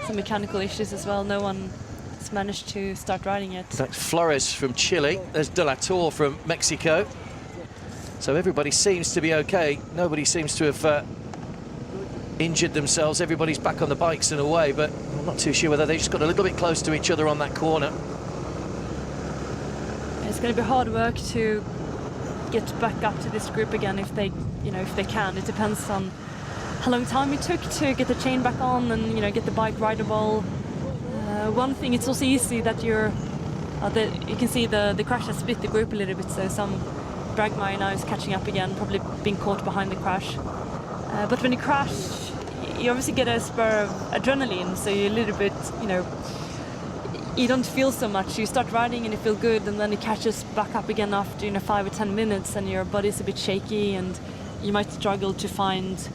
Some mechanical issues as well. No one has managed to start riding yet. That's Flores from Chile. There's De La Torre from Mexico. So everybody seems to be okay. Nobody seems to have injured themselves. Everybody's back on the bikes and away, but I'm not too sure whether they just got a little bit close to each other on that corner. It's going to be hard work to get back up to this group again if they, if they can. It depends on how long time it took to get the chain back on and get the bike rideable. One thing, it's also easy that you can see the crash has split the group a little bit, so some Bragmeier now is catching up again, probably being caught behind the crash. But when you crash, you obviously get a spur of adrenaline, so you're a little bit, you don't feel so much. You start riding and you feel good, and then it catches back up again after 5 or 10 minutes, and your body's a bit shaky, and you might struggle to find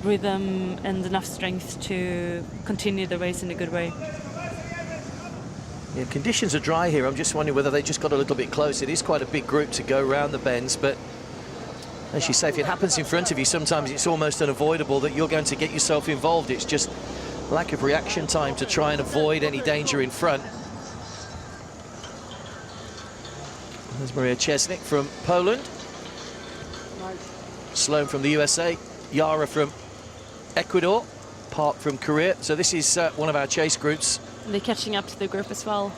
rhythm and enough strength to continue the race in a good way. Yeah, conditions are dry here. I'm just wondering whether they just got a little bit close. It is quite a big group to go around the bends, but as you say, if it happens in front of you, sometimes it's almost unavoidable that you're going to get yourself involved. It's just lack of reaction time to try and avoid any danger in front. There's Maria Czesnik from Poland. Sloan from the USA. Yara from Ecuador. Park from Korea. So this is one of our chase groups. And they're catching up to the group as well.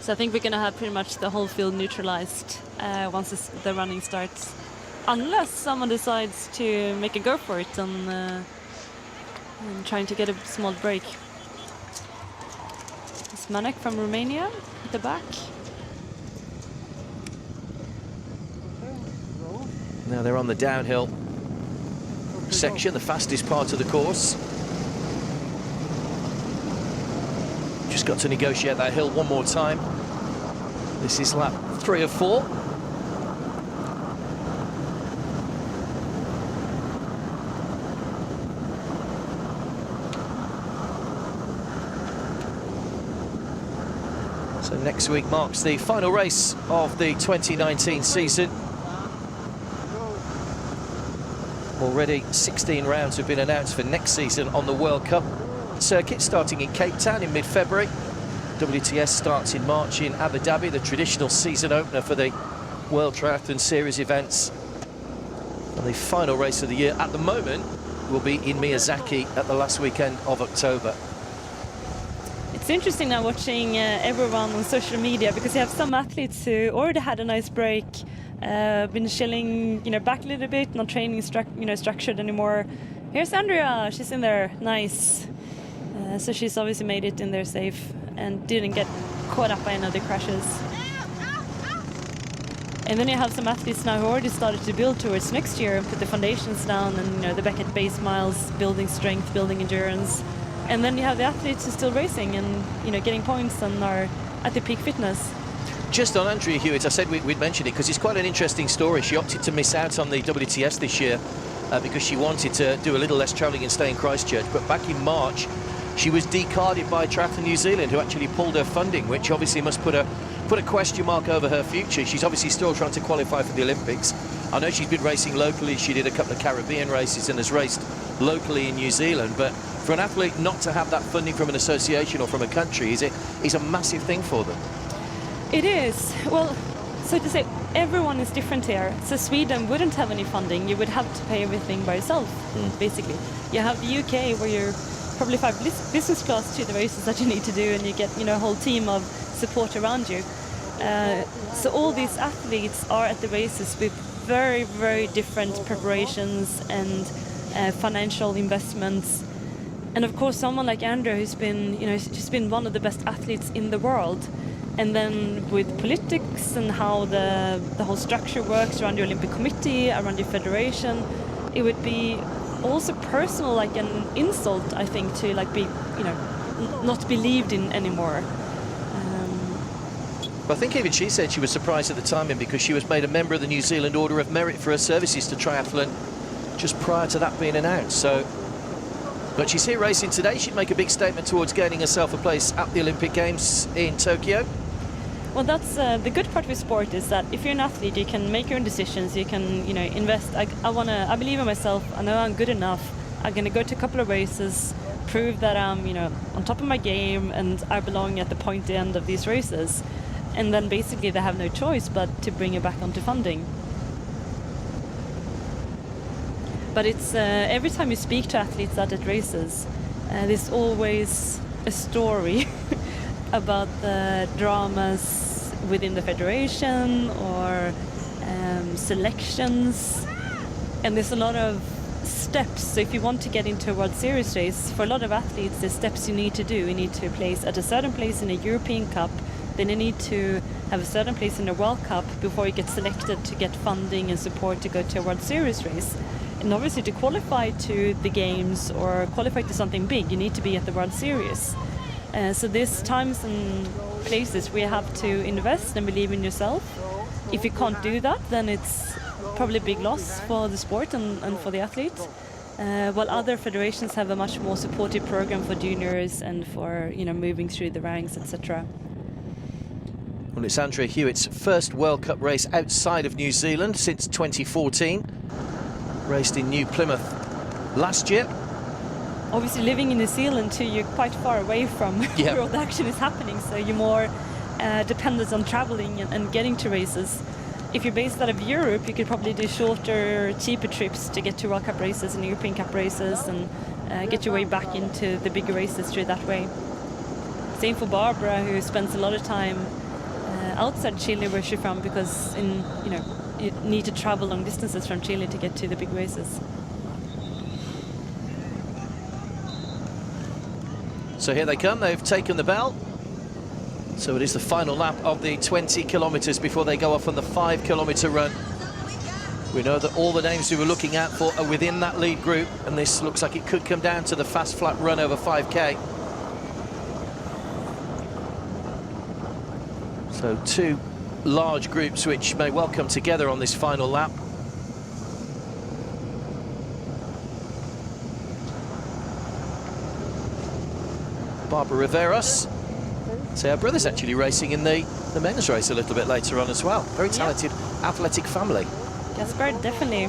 So I think we're going to have pretty much the whole field neutralized once the running starts. Unless someone decides to make a go for it and trying to get a small break. It's Manek from Romania at the back. Now they're on the downhill section, the fastest part of the course. Just got to negotiate that hill one more time. This is lap 3 of 4. So next week marks the final race of the 2019 season. Already 16 rounds have been announced for next season on the World Cup circuit, starting in Cape Town in mid-February. WTS starts in March in Abu Dhabi, the traditional season opener for the World Triathlon Series events. And the final race of the year at the moment will be in Miyazaki at the last weekend of October. It's interesting now watching everyone on social media, because you have some athletes who already had a nice break, been chilling, back a little bit, not training structured anymore. Here's Andrea, she's in there, nice. So she's obviously made it in there safe and didn't get caught up by any of the crashes. And then you have some athletes now who already started to build towards next year and put the foundations down, and they're back at base miles, building strength, building endurance. And then you have the athletes who are still racing and getting points and are at the peak fitness. Just on Andrea Hewitt, I said we'd mention it because it's quite an interesting story. She opted to miss out on the WTS this year because she wanted to do a little less travelling and stay in Christchurch. But back in March, she was decarded by Triathlon New Zealand, who actually pulled her funding, which obviously must put a question mark over her future. She's obviously still trying to qualify for the Olympics. I know she's been racing locally. She did a couple of Caribbean races and has raced locally in New Zealand. But for an athlete not to have that funding from an association or from a country is a massive thing for them. It is. Well, so to say, everyone is different here. So Sweden wouldn't have any funding. You would have to pay everything by yourself, basically. You have the UK where you're probably fly business class to the races that you need to do, and you get, you know, a whole team of support around you. So all these athletes are at the races with very, very different preparations and financial investments. And of course, someone like Andrea, who's been, you know, she's been one of the best athletes in the world. And then with politics and how the whole structure works around the Olympic Committee, around the federation, it would be also personal, like an insult, I think, to like be, you know, not believed in anymore. I think even she said she was surprised at the timing because she was made a member of the New Zealand Order of Merit for her services to triathlon just prior to that being announced. So, but she's here racing today. She'd make a big statement towards gaining herself a place at the Olympic Games in Tokyo. Well, that's the good part with sport, is that if you're an athlete, you can make your own decisions. You can, you know, invest. I believe in myself. I know I'm good enough. I'm going to go to a couple of races, prove that I'm, you know, on top of my game, and I belong at the pointy end of these races. And then basically they have no choice but to bring it back onto funding. But it's every time you speak to athletes at races, there's always a story about the dramas within the federation or selections, and there's a lot of steps. So if you want to get into a World Series race, for a lot of athletes, there's steps you need to do. You need to place at a certain place in a European Cup, then you need to have a certain place in a World Cup before you get selected to get funding and support to go to a World Series race. And obviously to qualify to the games or qualify to something big, you need to be at the World Series. So there's times and places where you have to invest and believe in yourself. If you can't do that, then it's probably a big loss for the sport and for the athletes. While other federations have a much more supportive program for juniors and for, you know, moving through the ranks, etc. Well, it's Andrea Hewitt's first World Cup race outside of New Zealand since 2014. Raced in New Plymouth last year. Obviously, living in New Zealand too, you're quite far away from where all the action is happening, so you're more dependent on traveling and getting to races. If you're based out of Europe, you could probably do shorter, cheaper trips to get to World Cup races and European Cup races and get your way back into the bigger races through that way. Same for Barbara, who spends a lot of time outside Chile, where she's from, because you need to travel long distances from Chile to get to the big races. So here they come, they've taken the bell. So it is the final lap of the 20 kilometers before they go off on the 5-kilometer run. We know that all the names we were looking out for are within that lead group, and this looks like it could come down to the fast flat run over 5K. So two large groups which may well come together on this final lap. Barbara Riveros. So our brother's actually racing in the men's race a little bit later on as well. Very talented, athletic family. Jasper, definitely.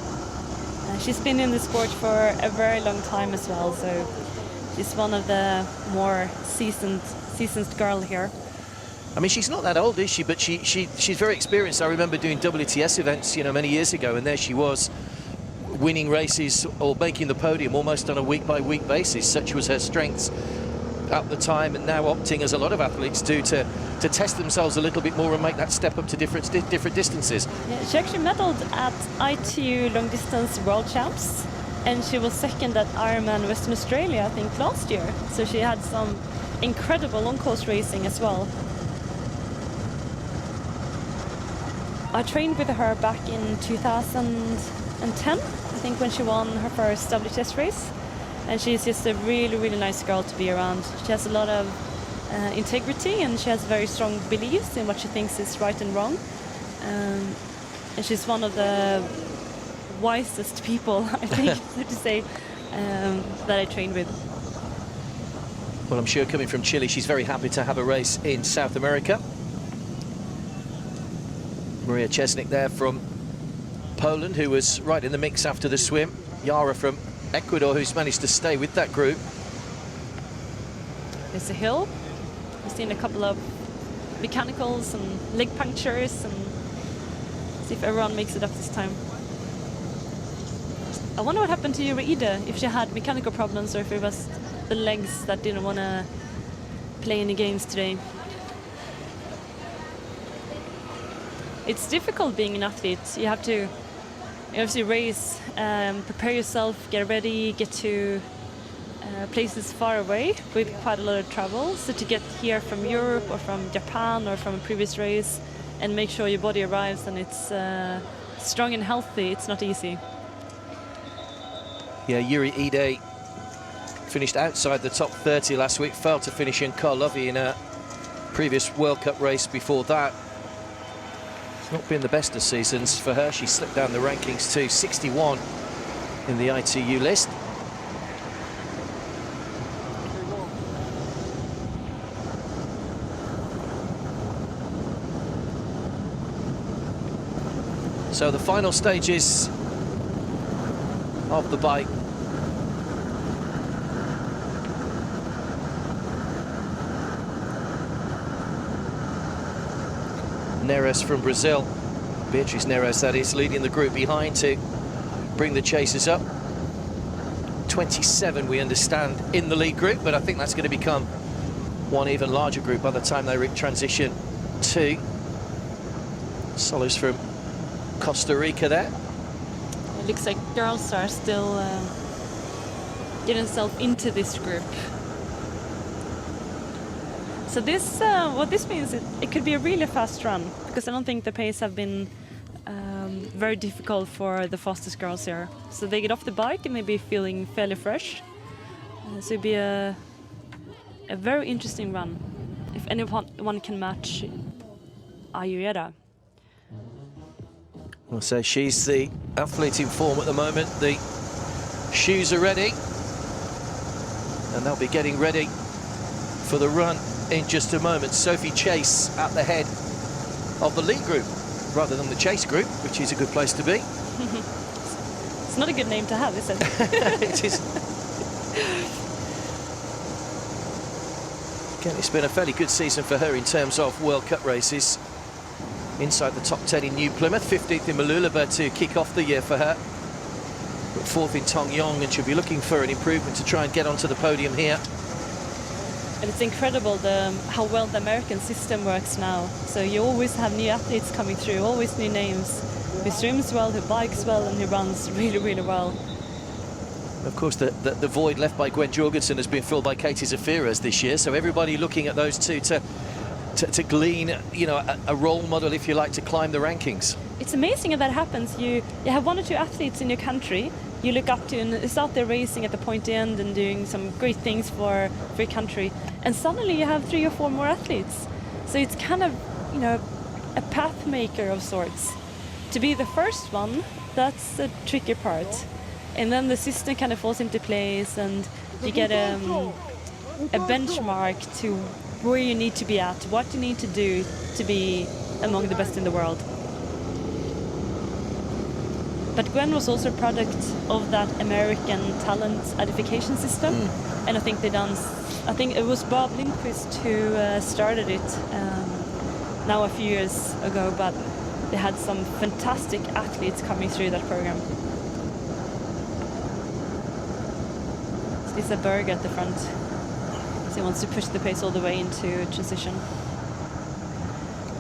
She's been in the sport for a very long time as well, so she's one of the more seasoned girl here. I mean, she's not that old, is she? But she's very experienced. I remember doing WTS events, you know, many years ago, and there she was, winning races or making the podium almost on a week-by-week basis. Such was her strengths at the time, and now opting, as a lot of athletes do, to test themselves a little bit more and make that step up to different distances. Yeah, she actually medaled at ITU long distance world champs, and she was second at Ironman Western Australia, I think, last year. So she had some incredible long course racing as well. I trained with her back in 2010, I think, when she won her first WTS race. And she's just a really, really nice girl to be around. She has a lot of integrity, and she has very strong beliefs in what she thinks is right and wrong. And she's one of the wisest people, I think, so to say, that I trained with. Well, I'm sure coming from Chile, she's very happy to have a race in South America. Maria Chesnik there from Poland, who was right in the mix after the swim. Yara from Ecuador, who's managed to stay with that group. There's a hill. We've seen a couple of mechanicals and leg punctures, and See if everyone makes it up this time. I wonder what happened to Ida, if she had mechanical problems or if it was the legs that didn't want to play any games today. It's difficult being an athlete. You have to obviously race, prepare yourself, get ready, get to places far away with quite a lot of travel. So to get here from Europe or from Japan or from a previous race and make sure your body arrives and it's strong and healthy, it's not easy. Yeah, Yuri Ide finished outside the top 30 last week, failed to finish in Karlovy in a previous World Cup race before that. It's not been the best of seasons for her. She slipped down the rankings to 61 in the ITU list. So the final stages of the bike. Neres from Brazil, Beatriz Neres that is, leading the group behind to bring the chasers up. 27 we understand in the lead group, but I think that's going to become one even larger group by the time they transition to Solis from Costa Rica there. It looks like girls are still getting themselves into this group. So this, what this means, it could be a really fast run, because I don't think the pace have been very difficult for the fastest girls here. So they get off the bike and they'll be feeling fairly fresh. So it'll be a very interesting run, if anyone can match Ayurveda. Well, so she's the athlete in form at the moment. The shoes are ready, and they'll be getting ready for the run in just a moment. Sophie Chase at the head of the lead group rather than the chase group, which is a good place to be. It's not a good name to have, is it? It is. Again, it's been a fairly good season for her in terms of World Cup races. Inside the top 10 in New Plymouth, 15th in Mooloolaba to kick off the year for her. But 4th in Tongyong, and she'll be looking for an improvement to try and get onto the podium here. And it's incredible how well the American system works now. So you always have new athletes coming through, always new names, who swims well, who bikes well, and who runs really, really well. Of course, the void left by Gwen Jorgensen has been filled by Katie Zafiras this year, so everybody looking at those two to glean, you know, a role model, if you like, to climb the rankings. It's amazing how that happens. You have one or two athletes in your country you look up to and is out there racing at the point end and doing some great things for your country, and suddenly you have 3 or 4 more athletes. So it's kind of, you know, a path maker of sorts. To be the first one, that's the tricky part, and then the system kind of falls into place, and you get a benchmark to where you need to be at, what you need to do to be among the best in the world. But Gwen was also a product of that American talent edification system, and I think I think it was Bob Lindquist who started it now a few years ago, but they had some fantastic athletes coming through that program. So Lisa Berg at the front. He wants to push the pace all the way into transition.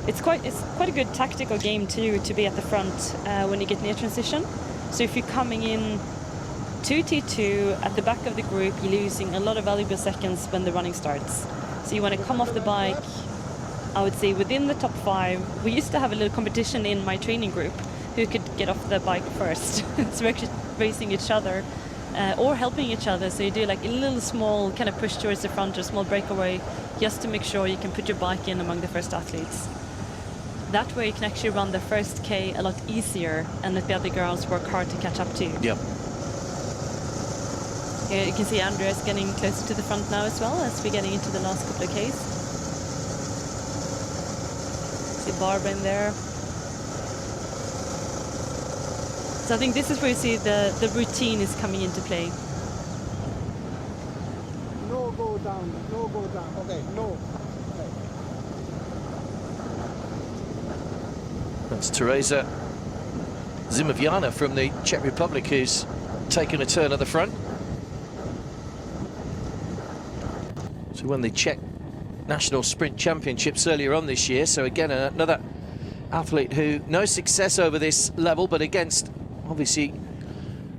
It's quite a good tactical game too, to be at the front when you get near transition. So if you're coming in 2 T2 at the back of the group, you're losing a lot of valuable seconds when the running starts. So you want to come off the bike, I would say within the top 5. We used to have a little competition in my training group who could get off the bike first. So we're actually racing each other. Or helping each other, so you do like a little small kind of push towards the front or small breakaway, just to make sure you can put your bike in among the first athletes. That way you can actually run the first K a lot easier, and let the other girls work hard to catch up to you. Yep. Here you can see Andrea's getting closer to the front now as well, as we're getting into the last couple of Ks. See Barbara in there. So I think this is where you see the routine is coming into play. No go down, no go down. Okay, no. Okay. That's Teresa Zimovjana from the Czech Republic, who's taken a turn at the front. She won the Czech National Sprint Championships earlier on this year, so again another athlete who no success over this level, but against obviously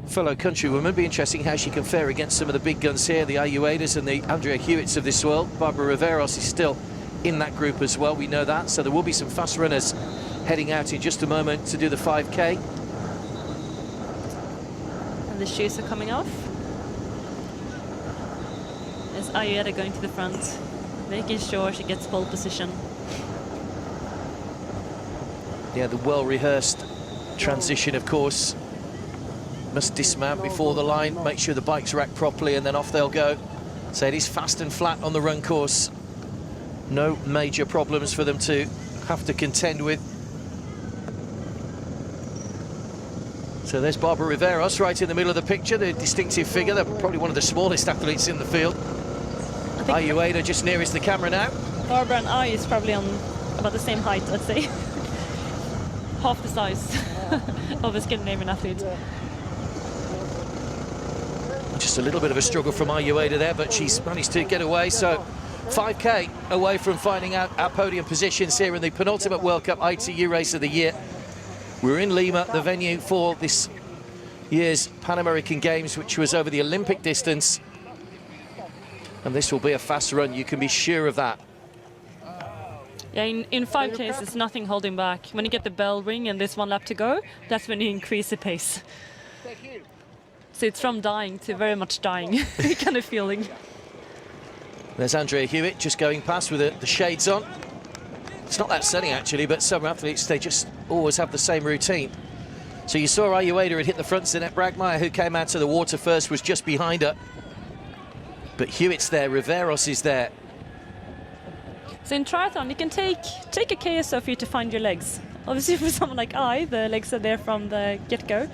fellow countrywomen. Be interesting how she can fare against some of the big guns here, the Ayuedas and the Andrea Hewitts of this world. Barbara Riveros is still in that group as well, we know that, so there will be some fast runners heading out in just a moment to do the 5K. And the shoes are coming off. There's Ayueda going to the front, making sure she gets pole position. Yeah, the well-rehearsed transition, of course. Must dismount before the line, make sure the bike's racked properly, and then off they'll go. So it is fast and flat on the run course. No major problems for them to have to contend with. So there's Barbara Riveros right in the middle of the picture, the distinctive figure. They're probably one of the smallest athletes in the field. Ayueda just nearest the camera now. Barbara and I is probably on about the same height, I'd say. Half the size of a Scandinavian athlete. Just a little bit of a struggle from Ayueda there, but she's managed to get away. So 5K away from finding out our podium positions here in the penultimate World Cup ITU race of the year. We're in Lima, the venue for this year's Pan American Games, which was over the Olympic distance. And this will be a fast run, you can be sure of that. Yeah, in 5Ks, there's nothing holding back. When you get the bell ring and there's one lap to go, that's when you increase the pace. So it's from dying to very much dying kind of feeling. There's Andrea Hewitt just going past with the shades on. It's not that sunny actually, but some athletes, they just always have the same routine. So you saw Ayueda had hit the front, Zanette Bragmeier, who came out to the water first, was just behind her. But Hewitt's there, Riveros is there. So in triathlon, you can take a KSO for you to find your legs. Obviously for someone like I, the legs are there from the get-go.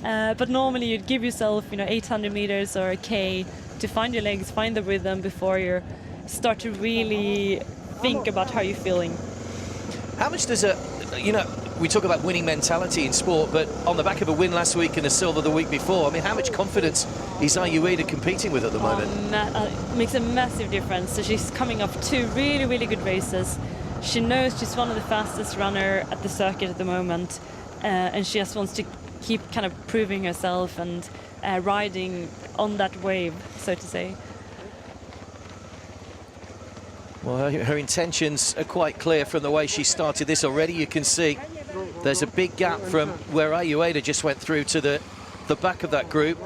But normally you'd give yourself, 800 meters or a K to find your legs, find the rhythm before you start to really think about how you're feeling. How much does we talk about winning mentality in sport, but on the back of a win last week and a silver the week before, I mean, how much confidence is Ayueda competing with at the moment? It makes a massive difference. So she's coming off 2 really, really good races. She knows she's one of the fastest runner at the circuit at the moment, and she just wants to keep kind of proving herself and riding on that wave, so to say. Well, her intentions are quite clear from the way she started this already. You can see there's a big gap from where Ayueda just went through to the back of that group.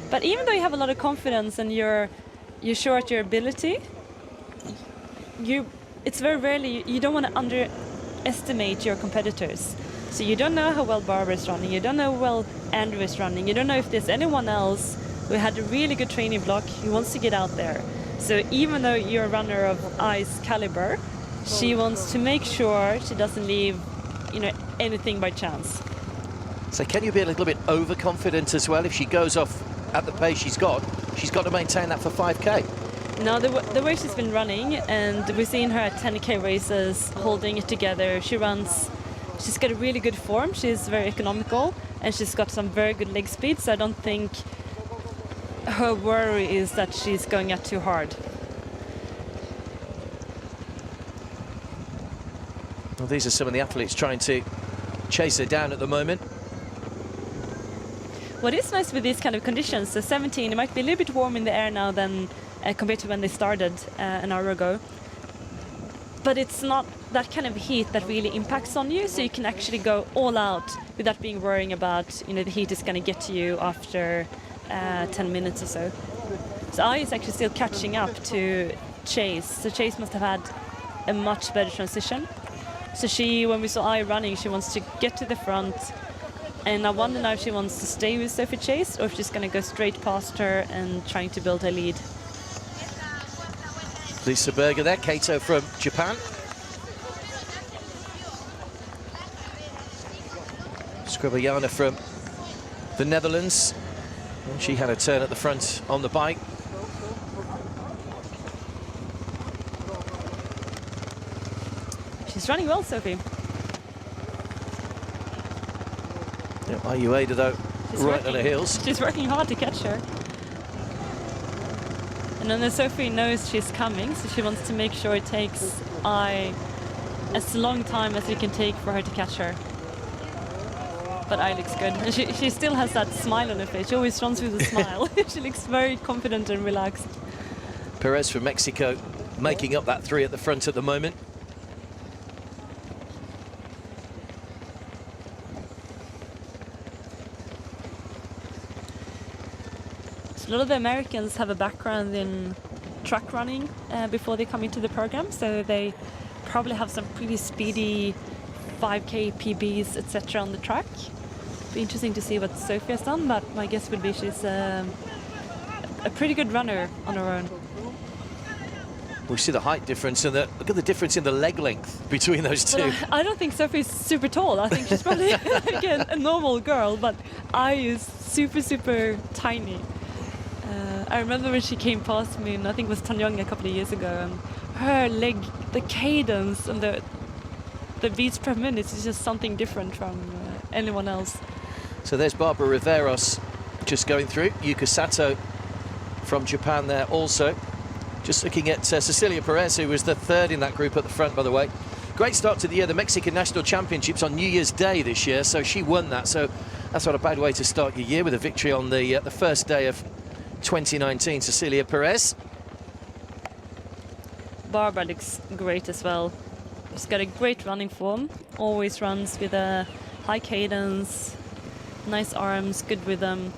But even though you have a lot of confidence and you're sure at your ability, it's very rarely, you don't want to underestimate your competitors. So you don't know how well Barbara is running, you don't know how well Andrew is running, you don't know if there's anyone else who had a really good training block who wants to get out there. So even though you're a runner of I's caliber, she wants to make sure she doesn't leave, anything by chance. So can you be a little bit overconfident as well? If she goes off at the pace she's got to maintain that for 5K. No, the way she's been running, and we've seen her at 10K races holding it together. She's got a really good form, she's very economical, and she's got some very good leg speed, so I don't think her worry is that she's going out too hard. Well, these are some of the athletes trying to chase her down at the moment. What is nice with these kind of conditions, so 17, it might be a little bit warm in the air now than compared to when they started an hour ago. But it's not that kind of heat that really impacts on you, so you can actually go all out without being worrying about, the heat is going to get to you after 10 minutes or so. So I is actually still catching up to Chase. So Chase must have had a much better transition. So when we saw I running, she wants to get to the front. And I wonder now if she wants to stay with Sophie Chase or if she's going to go straight past her and trying to build her lead. Lisa Berger there, Kato from Japan. Skribljana from the Netherlands. And she had a turn at the front on the bike. She's running well, Sophie. Yeah, Ayueda, though, right on her heels. She's working hard to catch her. And then Sophie knows she's coming, so she wants to make sure it takes as long time as it can take for her to catch her. But Ai looks good. And she still has that smile on her face. She always runs with a smile. She looks very confident and relaxed. Perez from Mexico making up that 3 at the front at the moment. A lot of the Americans have a background in track running before they come into the program, so they probably have some pretty speedy 5K PBs, etc. on the track. Be interesting to see what Sophie has done, but my guess would be she's a pretty good runner on her own. We see the height difference and look at the difference in the leg length between those two. Well, I don't think Sophie's super tall. I think she's probably again a normal girl, but Ai is super, super tiny. I remember when she came past me, and I think it was Tanjong a couple of years ago, and her leg, the cadence and the beats per minute is just something different from anyone else. So there's Barbara Riveros just going through. Yuka Sato from Japan there also. Just looking at Cecilia Perez, who was the 3rd in that group at the front, by the way. Great start to the year. The Mexican National Championships on New Year's Day this year, so she won that. So that's not a bad way to start your year, with a victory on the first day of 2019, Cecilia Perez. Barbara looks great as well. She's got a great running form. Always runs with a high cadence, nice arms, good rhythm.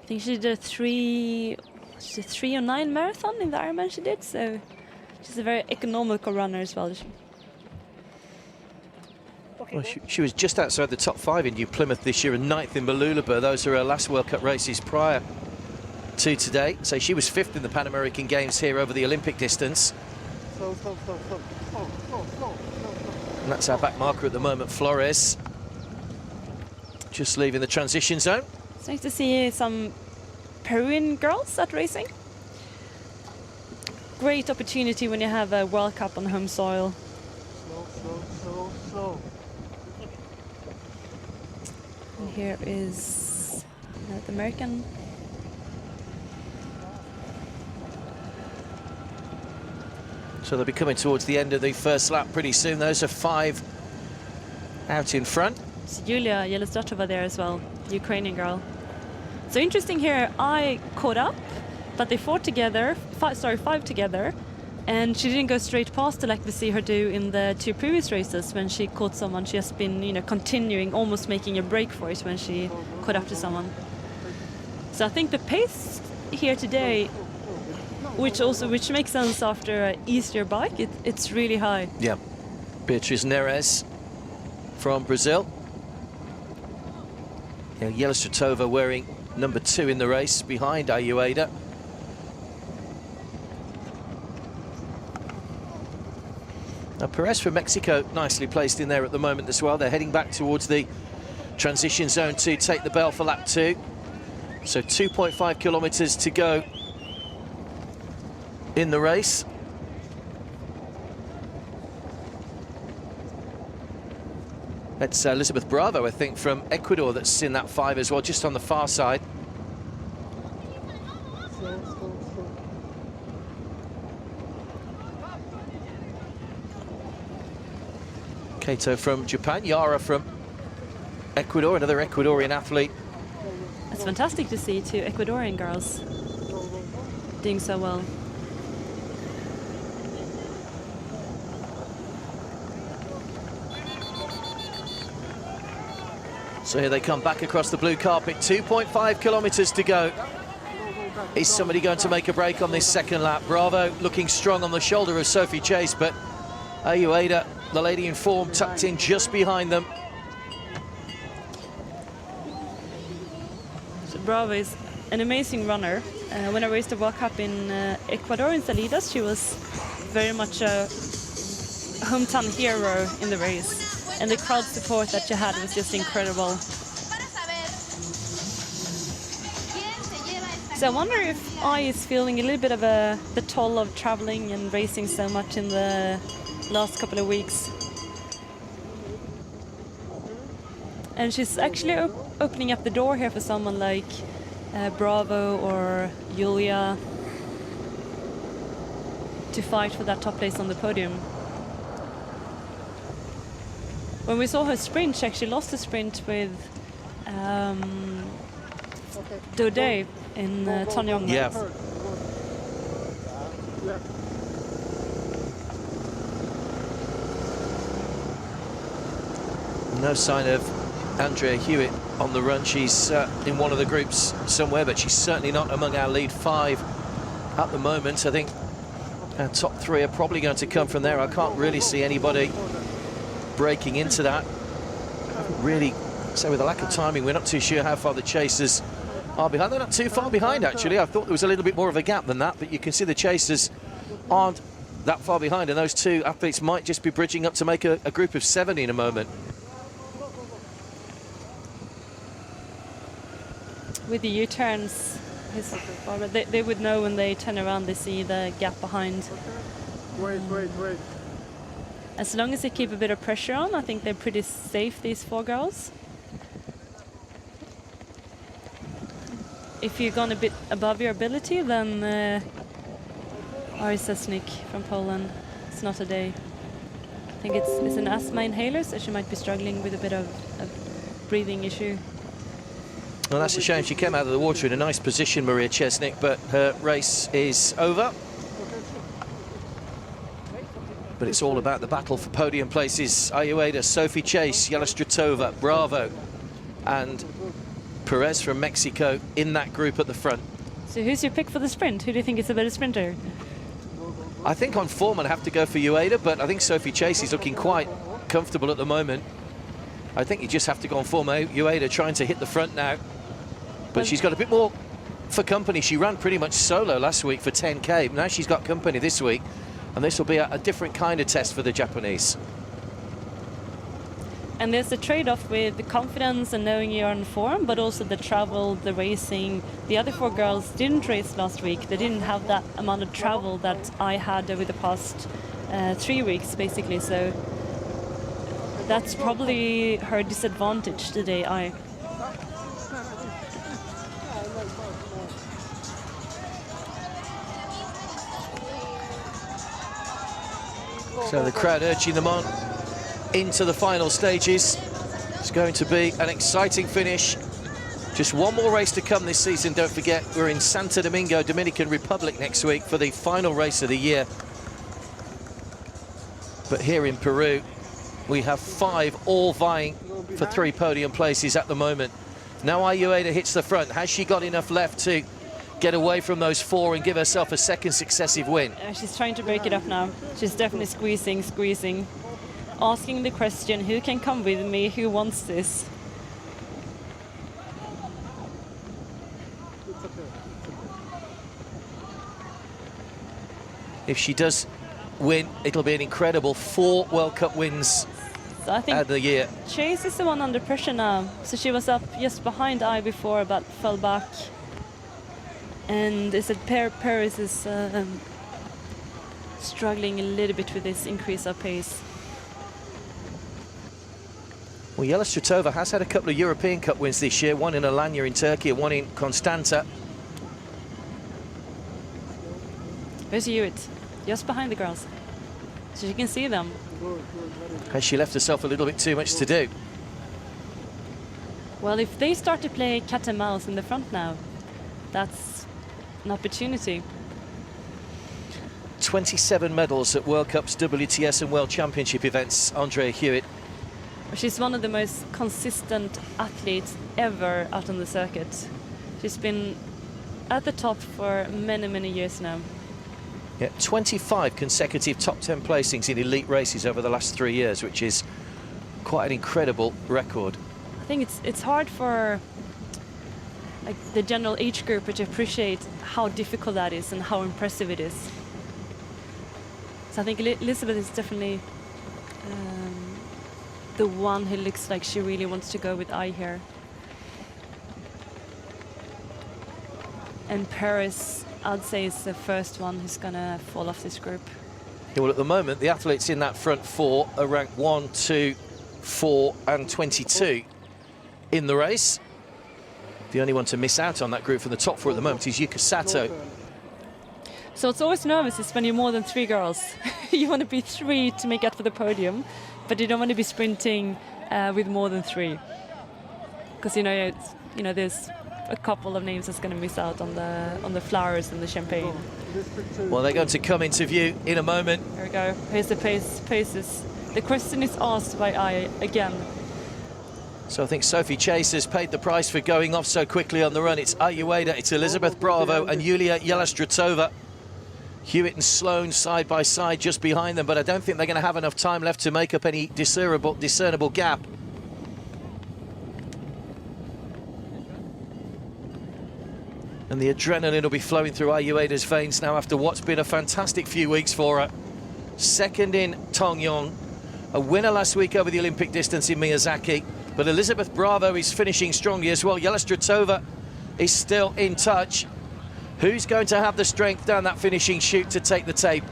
I think she did a 3:09 marathon in the Ironman she did, so she's a very economical runner as well. Well, she was just outside the top 5 in New Plymouth this year and 9th in Mooloolaba. Those are her last World Cup races prior to today. So she was 5th in the Pan American Games here over the Olympic distance. And that's our back marker at the moment, Flores. Just leaving the transition zone. It's nice to see some Peruvian girls at racing. Great opportunity when you have a World Cup on home soil. Slow. And here is North American. So they'll be coming towards the end of the first lap pretty soon. Those are 5 out in front. It's Yulia Yelistratova there as well, Ukrainian girl. So interesting here, I caught up, but they fought together, 5 together, and she didn't go straight past her like we see her do in the 2 previous races. When she caught someone, she has been, continuing, almost making a break for it when she caught up to someone. So I think the pace here today, which makes sense after an easier bike, it's really high. Yeah. Beatriz Neres from Brazil. Yelistratova wearing number 2 in the race behind Ayueda. Now Perez from Mexico nicely placed in there at the moment as well. They're heading back towards the transition zone to take the bell for lap 2. So 2.5 kilometers to go in the race. That's Elizabeth Bravo, I think, from Ecuador that's in that 5 as well, just on the far side. Kato from Japan, Yara from Ecuador, another Ecuadorian athlete. It's fantastic to see 2 Ecuadorian girls doing so well. So here they come back across the blue carpet. 2.5 kilometers to go. Is somebody going to make a break on this second lap? Bravo looking strong on the shoulder of Sophie Chase, but Ayueda, the lady in form, tucked in just behind them. So Bravo is an amazing runner. When I raced the World Cup in Ecuador in Salidas, she was very much a hometown hero in the race. And the crowd support that she had was just incredible. So I wonder if Ai is feeling a little bit of the toll of traveling and racing so much in the last couple of weeks. And she's actually opening up the door here for someone like Bravo or Julia to fight for that top place on the podium. When we saw her sprint, she actually lost the sprint with Dode in Tanyong. Yeah. No sign of Andrea Hewitt on the run. She's in one of the groups somewhere, but she's certainly not among our lead 5 at the moment. I think our top 3 are probably going to come from there. I can't really see anybody breaking into that. Really, so with a lack of timing, we're not too sure how far the chasers are behind. They're not too far behind, actually. I thought there was a little bit more of a gap than that, but you can see the chasers aren't that far behind, and those 2 athletes might just be bridging up to make a group of 7 in a moment. With the U-turns, they would know when they turn around, they see the gap behind. Wait. As long as they keep a bit of pressure on, I think they're pretty safe, these 4 girls. If you've gone a bit above your ability, then Ari Sesnik from Poland, it's not a day. I think it's an asthma inhaler, so she might be struggling with a bit of a breathing issue. Well, that's a shame. She came out of the water in a nice position, Maria Chesnik, but her race is over. But it's all about the battle for podium places. Ayueda, Sophie Chase, Yelistratova, Bravo, and Perez from Mexico in that group at the front. So who's your pick for the sprint? Who do you think is the better sprinter? I think on form I'd have to go for Ueda, but I think Sophie Chase is looking quite comfortable at the moment. I think you just have to go on form. Ueda trying to hit the front now. But she's got a bit more for company. She ran pretty much solo last week for 10K. Now she's got company this week, and this will be a different kind of test for the Japanese. And there's a trade-off with the confidence and knowing you're on form, but also the travel, the racing. The other 4 girls didn't race last week. They didn't have that amount of travel that I had over the past 3 weeks, basically. So that's probably her disadvantage today. So the crowd urging them on into the final stages. It's going to be an exciting finish. Just one more race to come this season. Don't forget, we're in Santo Domingo, Dominican Republic next week for the final race of the year. But here in Peru, we have 5 all vying for 3 podium places at the moment. Now Ayueda hits the front. Has she got enough left to get away from those 4 and give herself a second successive win? She's trying to break it up now. She's definitely squeezing. Asking the question, who can come with me? Who wants this? If she does win, it'll be an incredible 4 World Cup wins So I think of the year. Chase is the one under pressure now. So she was up just behind I before, but fell back. And is it Perez is struggling a little bit with this increase of pace. Well, Yelistratova has had a couple of European Cup wins this year, one in Alanya in Turkey and one in Constanta. Where's Hewitt? Just behind the girls. So you can see them. Has she left herself a little bit too much to do? Well, if they start to play cat and mouse in the front now, that's an opportunity. 27 medals at World Cups, WTS and World Championship events, Andrea Hewitt. She's one of the most consistent athletes ever out on the circuit. She's been at the top for many, many years now. Yeah, 25 consecutive top 10 placings in elite races over the last 3 years, which is quite an incredible record. I think it's hard for like the general age group to appreciate how difficult that is and how impressive it is. So I think Elizabeth is definitely the one who looks like she really wants to go with I here. And Paris, I'd say, is the first one who's gonna fall off this group. Yeah, well, at the moment, the athletes in that front 4 are ranked 1, 2, 4 and 22. in the race. The only one to miss out on that group from the top four at the moment is Yuka Sato. So what's always nervous is when you're more than 3 girls. You want to be 3 to make up for the podium, but you don't want to be sprinting with more than 3. Because there's a couple of names that's going to miss out on the flowers and the champagne. Well, they're going to come into view in a moment. Here we go. Here's the paces. The question is asked by I again. So I think Sophie Chase has paid the price for going off so quickly on the run. It's Ayueda, it's Elizabeth Bravo and Yulia Yelastratova. Hewitt and Sloan side by side just behind them, but I don't think they're going to have enough time left to make up any discernible gap. And the adrenaline will be flowing through Ayueda's veins now after what's been a fantastic few weeks for her. Second in Tongyong, a winner last week over the Olympic distance in Miyazaki, but Elizabeth Bravo is finishing strongly as well. Yelastratova is still in touch. Who's going to have the strength down that finishing chute to take the tape?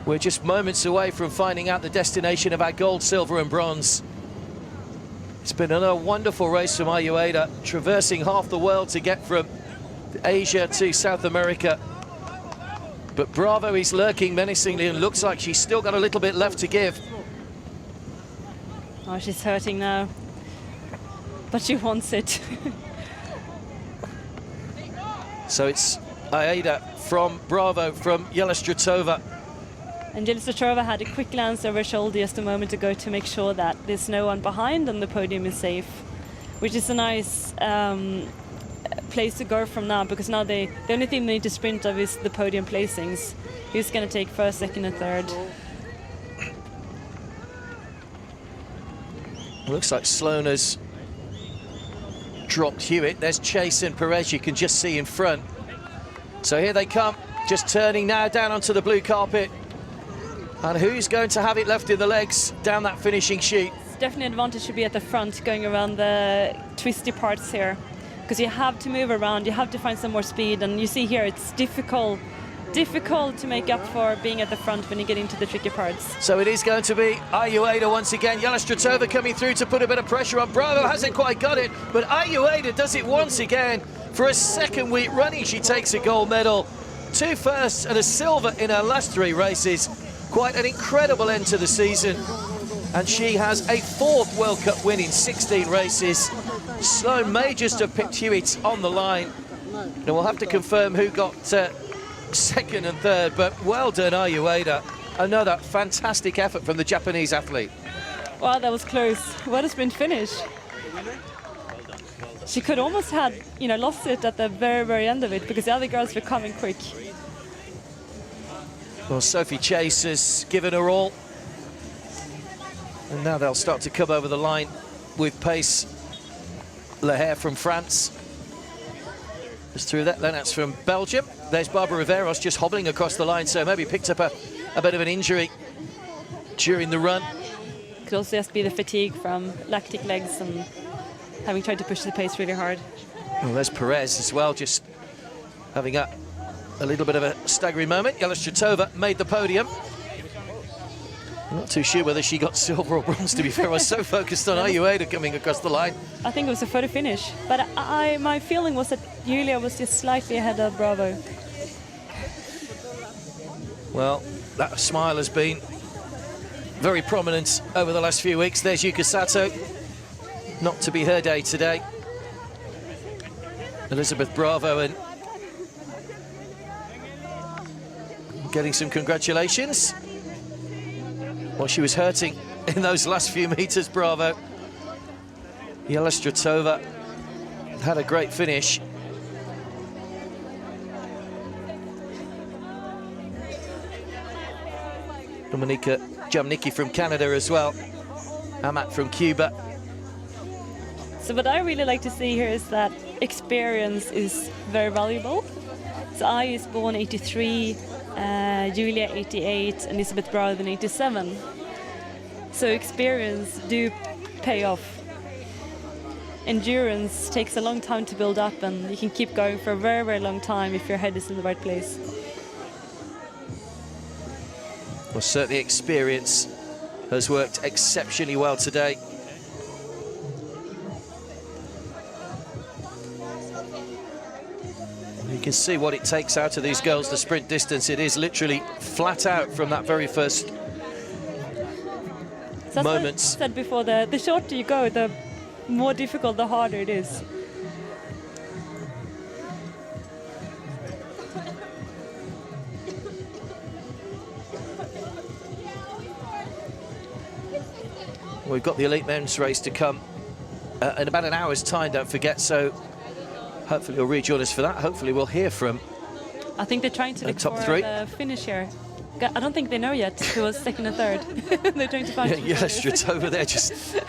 We're just moments away from finding out the destination of our gold, silver and bronze. It's been another wonderful race from Ayueda, traversing half the world to get from Asia to South America. But Bravo is lurking menacingly and looks like she's still got a little bit left to give. Oh, she's hurting now. But she wants it. So it's Ayueda from Bravo, from Yelastratova. And Yelastratova had a quick glance over her shoulder just a moment ago to make sure that there's no one behind and the podium is safe, which is a nice place to go from now, because now the only thing they need to sprint of is the podium placings. Who's going to take first, second and third? Looks like Sloan has dropped Hewitt. There's Chase and Perez, you can just see in front. So here they come, just turning now down onto the blue carpet. And who's going to have it left in the legs down that finishing chute? It's definitely an advantage to be at the front, going around the twisty parts here, because you have to move around, you have to find some more speed, and you see here it's difficult to make up for being at the front when you get into the tricky parts. So it is going to be Ayueda once again. Yelastratova coming through to put a bit of pressure on. Bravo hasn't quite got it, but Ayueda does it once again. For a second week running, she takes a gold medal. 2 firsts and a silver in her last 3 races. Quite an incredible end to the season. And she has a 4th World Cup win in 16 races. Sloan may just have picked Hewitt on the line. And we'll have to confirm who got second and third, but well done, Ayueda. Another fantastic effort from the Japanese athlete. Wow, that was close. What a sprint finish. She could almost have, lost it at the very, very end of it, because the other girls were coming quick. Well, Sophie Chase has given her all. And now they'll start to come over the line with pace. Leher from France is through that. Then that's from Belgium. There's Barbara Riveros just hobbling across the line, so maybe picked up a bit of an injury during the run. Could also just be the fatigue from lactic legs and having tried to push the pace really hard. Well, there's Perez as well, just having a little bit of a staggering moment. Yelastratova made the podium. I'm not too sure whether she got silver or bronze, to be fair. I was so focused on Ayueda coming across the line. I think it was a photo finish, but my feeling was that Julia was just slightly ahead of Bravo. Well, that smile has been very prominent over the last few weeks. There's Yuka Sato. Not to be her day today. Elizabeth Bravo and getting some congratulations. Well, she was hurting in those last few meters, Bravo. Yelastratova had a great finish. Dominika Jamnicki from Canada as well. Amat from Cuba. So what I really like to see here is that experience is very valuable. So I is born 83, Julia 88, and Elizabeth Bravo in 87. So experience do pay off. Endurance takes a long time to build up, and you can keep going for a very, very long time if your head is in the right place. Well, certainly experience has worked exceptionally well today. can see what it takes out of these girls, the sprint distance. It is literally flat out from that very first So moments. as I said before, the shorter you go, the more difficult, the harder it is. We've got the elite men's race to come in about an hour's time, don't forget, so hopefully you'll rejoin us for that. Hopefully we'll hear from I think they're trying to look top for three. the finish here. I don't think they know yet who was second and third. They're trying to find. yeah, over there just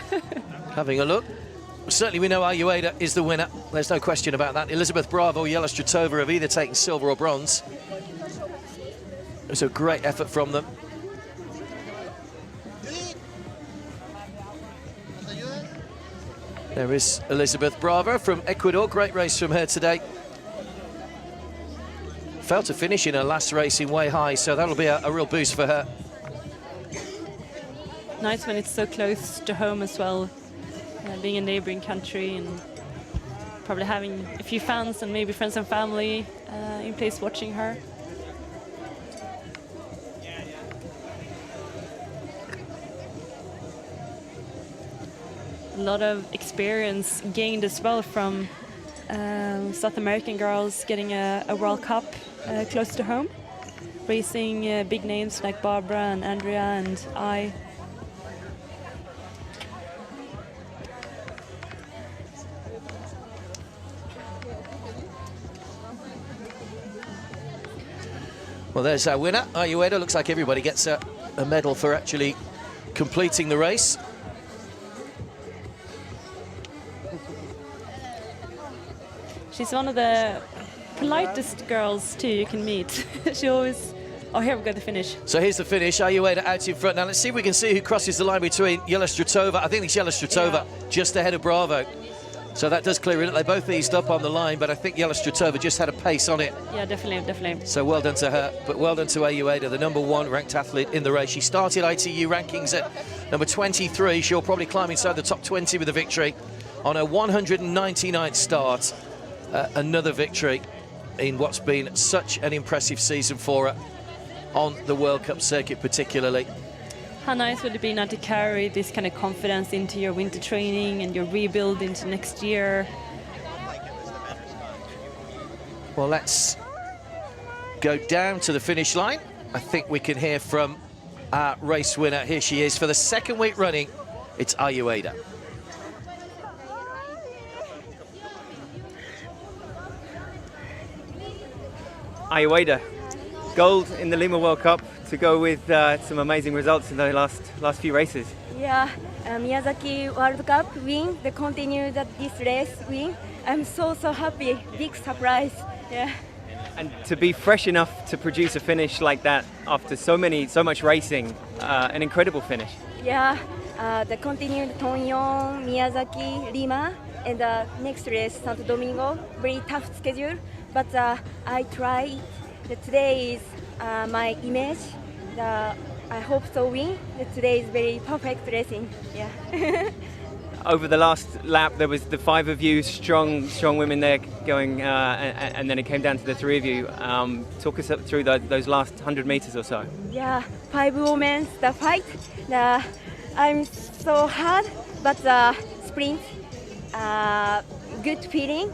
having a look. Certainly we know Ayueda is the winner. There's no question about that. Elizabeth Bravo, Jela Stratova have either taken silver or bronze. It was a great effort from them. There is Elizabeth Bravo from Ecuador. Great race from her today. Failed to finish in her last race in way high, so that'll be a real boost for her. Nice when it's so close to home as well, being a neighboring country and probably having a few fans and maybe friends and family in place watching her. A lot of experience gained as well from South American girls getting a World Cup close to home, racing big names like Barbara and Andrea and I. Well, there's our winner, Ayueda. Looks like everybody gets a medal for actually completing the race. She's one of the politest girls too you can meet. She always... Oh, here we go, the finish. So here's the finish. Ayueda out in front. Now let's see if we can see who crosses the line between Jela Stratova. I think it's Jela Stratova just ahead of Bravo. So that does clear it. They both eased up on the line, but I think Jela Stratova just had a pace on it. Yeah, definitely, definitely. So well done to her, but well done to Ayueda, the #1 ranked athlete in the race. She started ITU rankings at number 23. She'll probably climb inside the top 20 with a victory on her 199th start. Another victory in what's been such an impressive season for her on the World Cup circuit particularly. How nice would it be now to carry this kind of confidence into your winter training and your rebuild into next year? Well, let's go down to the finish line. I think we can hear from our race winner. Here she is for the second week running. It's Ayueda. Ayueda, gold in the Lima World Cup to go with some amazing results in the last few races. Yeah, Miyazaki World Cup win, the continue that this race win. I'm so happy, big surprise. Yeah. And to be fresh enough to produce a finish like that after so much racing, an incredible finish. Yeah, the continued Tonyon, Miyazaki, Lima, and the next race Santo Domingo. Very tough schedule, but I tried. Today is my image. I hope so win. Today is very perfect racing. Yeah. Over the last lap, there was the 5 of you, strong women there going, and then it came down to the 3 of you. Talk us up through those last 100 meters or so. Yeah, 5 women, the fight. I'm so hard, but the sprint, good feeling.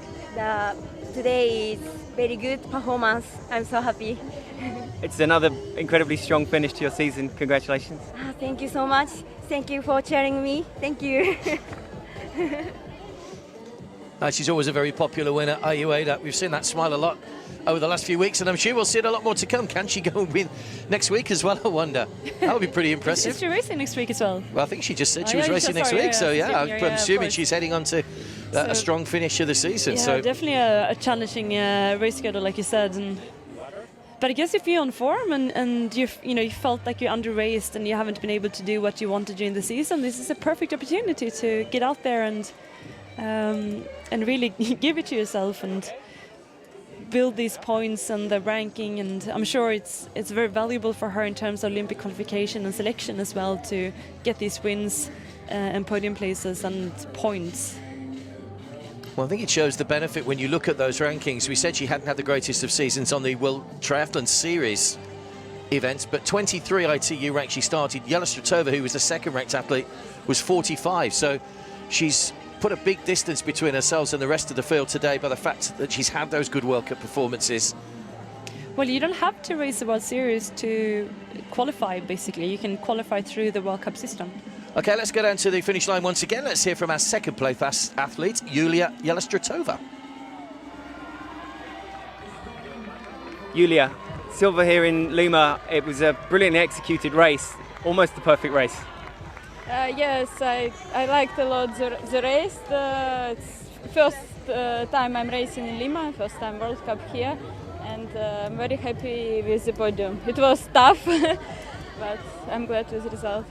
Today is very good performance. I'm so happy. It's another incredibly strong finish to your season. Congratulations. Thank you so much. Thank you for cheering me. Thank you. She's always a very popular winner, Ayueda. We've seen that smile a lot over the last few weeks, and I'm sure we'll see it a lot more to come. Can she go and win next week as well, I wonder? That would be pretty impressive. Is she racing next week as well? Well, I think she just said she Oh, was yeah, racing next week, so yeah, I'm of assuming course. she's heading on to a strong finish of the season. Yeah, So definitely a challenging race schedule, like you said. But I guess if you're on form and you felt like you're under-raced and you haven't been able to do what you wanted during the season, this is a perfect opportunity to get out there and really give it to yourself and build these points and the ranking. And I'm sure it's very valuable for her in terms of Olympic qualification and selection as well to get these wins and podium places and points. Well, I think it shows the benefit when you look at those rankings. We said she hadn't had the greatest of seasons on the World Triathlon Series events, but 23 ITU rank she started. Yelistratova, who was the second-ranked athlete, was 45. So she's put a big distance between herself and the rest of the field today by the fact that she's had those good World Cup performances. Well, you don't have to race the World Series to qualify, basically. You can qualify through the World Cup system. Okay, let's go down to the finish line once again. Let's hear from our second place athlete, Yulia Yelistratova. Yulia, silver here in Lima. It was a brilliantly executed race, almost the perfect race. Yes, I liked a lot the race. It's first time I'm racing in Lima, first time World Cup here, and I'm very happy with the podium. It was tough, but I'm glad with the result.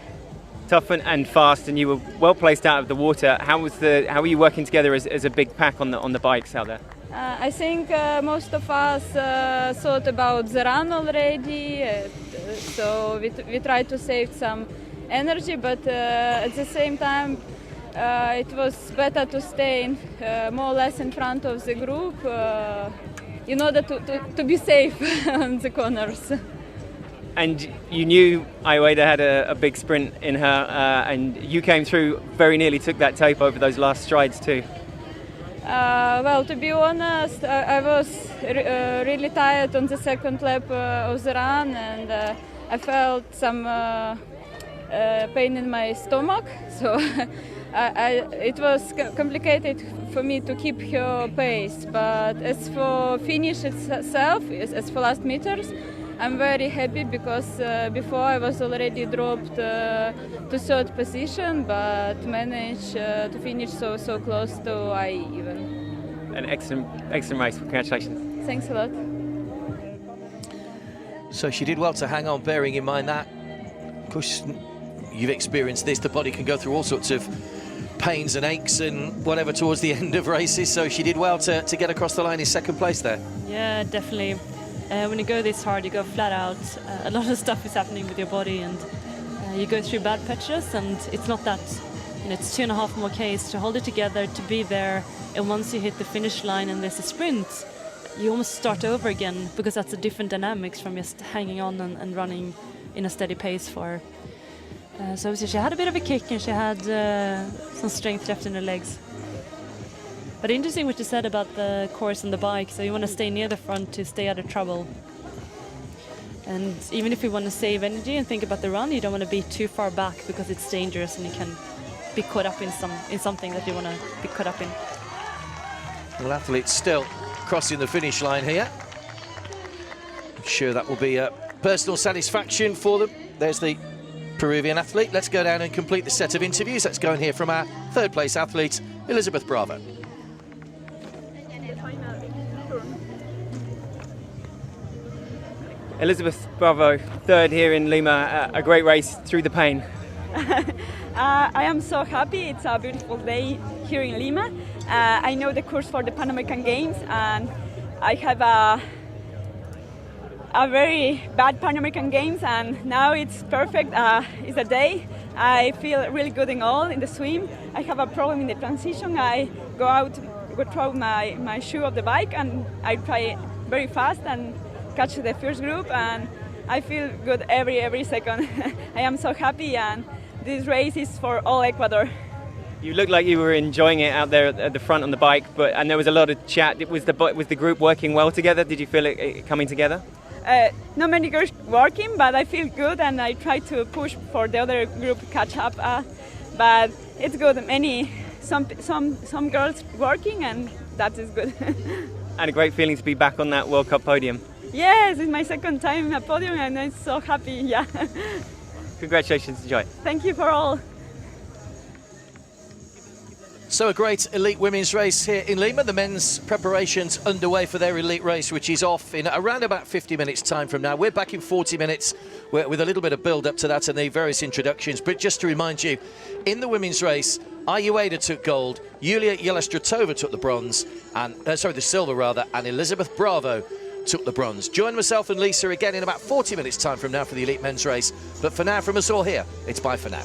Tough and fast, and you were well placed out of the water. How were you working together as a big pack on the bikes out there? I think most of us thought about the run already, so we tried to save some energy, but at the same time it was better to stay more or less in front of the group in order to be safe on the corners. And you knew Ayueda had a big sprint in her, and you came through, very nearly took that tape over those last strides too. Well, to be honest, I was really tired on the second lap of the run, and I felt some pain in my stomach, so it was complicated for me to keep her pace. But as for finish itself, as for last meters, I'm very happy because before I was already dropped to third position, but managed to finish so close to I even. An excellent race. Congratulations. Thanks a lot. So she did well to hang on, bearing in mind that, of course, you've experienced this, the body can go through all sorts of pains and aches and whatever towards the end of races, so she did well to get across the line in second place there. Yeah, definitely. When you go this hard, you go flat out. A lot of stuff is happening with your body, and you go through bad patches, and it's not that, it's 2.5 more Ks to hold it together, to be there, and once you hit the finish line and there's a sprint, you almost start over again, because that's a different dynamics from just hanging on and running in a steady pace for. So she had a bit of a kick, and she had some strength left in her legs. But interesting what you said about the course and the bike, so you want to stay near the front to stay out of trouble. And even if you want to save energy and think about the run, you don't want to be too far back because it's dangerous and you can be caught up in something that you want to be caught up in. Well, athletes still crossing the finish line here. I'm sure that will be a personal satisfaction for them. There's the Peruvian athlete. Let's go down and complete the set of interviews. Let's go and hear from our third place athlete, Elizabeth Bravo. Elizabeth Bravo, third here in Lima, a great race through the pain. I am so happy. It's a beautiful day here in Lima. I know the course for the Pan American Games, and I have a very bad Pan American Games, and now it's perfect. It's a day. I feel really good in the swim. I have a problem in the transition. I go through my shoe of the bike, and I try very fast and catch the first group, and I feel good every second. I am so happy, and this race is for all Ecuador. You looked like you were enjoying it out there at the front on the bike, and there was a lot of chat. Was the group working well together? Did you feel it coming together? Not many girls working, but I feel good, and I try to push for the other group to catch up. But it's good. Some girls working, and that is good. And a great feeling to be back on that World Cup podium. Yes, it's my second time at podium, and I'm so happy. Yeah. Congratulations, enjoy. Thank you for all. So a great elite women's race here in Lima. The men's preparations underway for their elite race, which is off in around about 50 minutes time from now. We're back in 40 minutes with a little bit of build up to that and the various introductions. But just to remind you, in the women's race, Ayueda took gold, Yulia Yelistratova took the bronze, and the silver rather, and Elizabeth Bravo took the bronze. Join myself and Lisa again in about 40 minutes time from now for the elite men's race. But for now, from us all here, it's bye for now.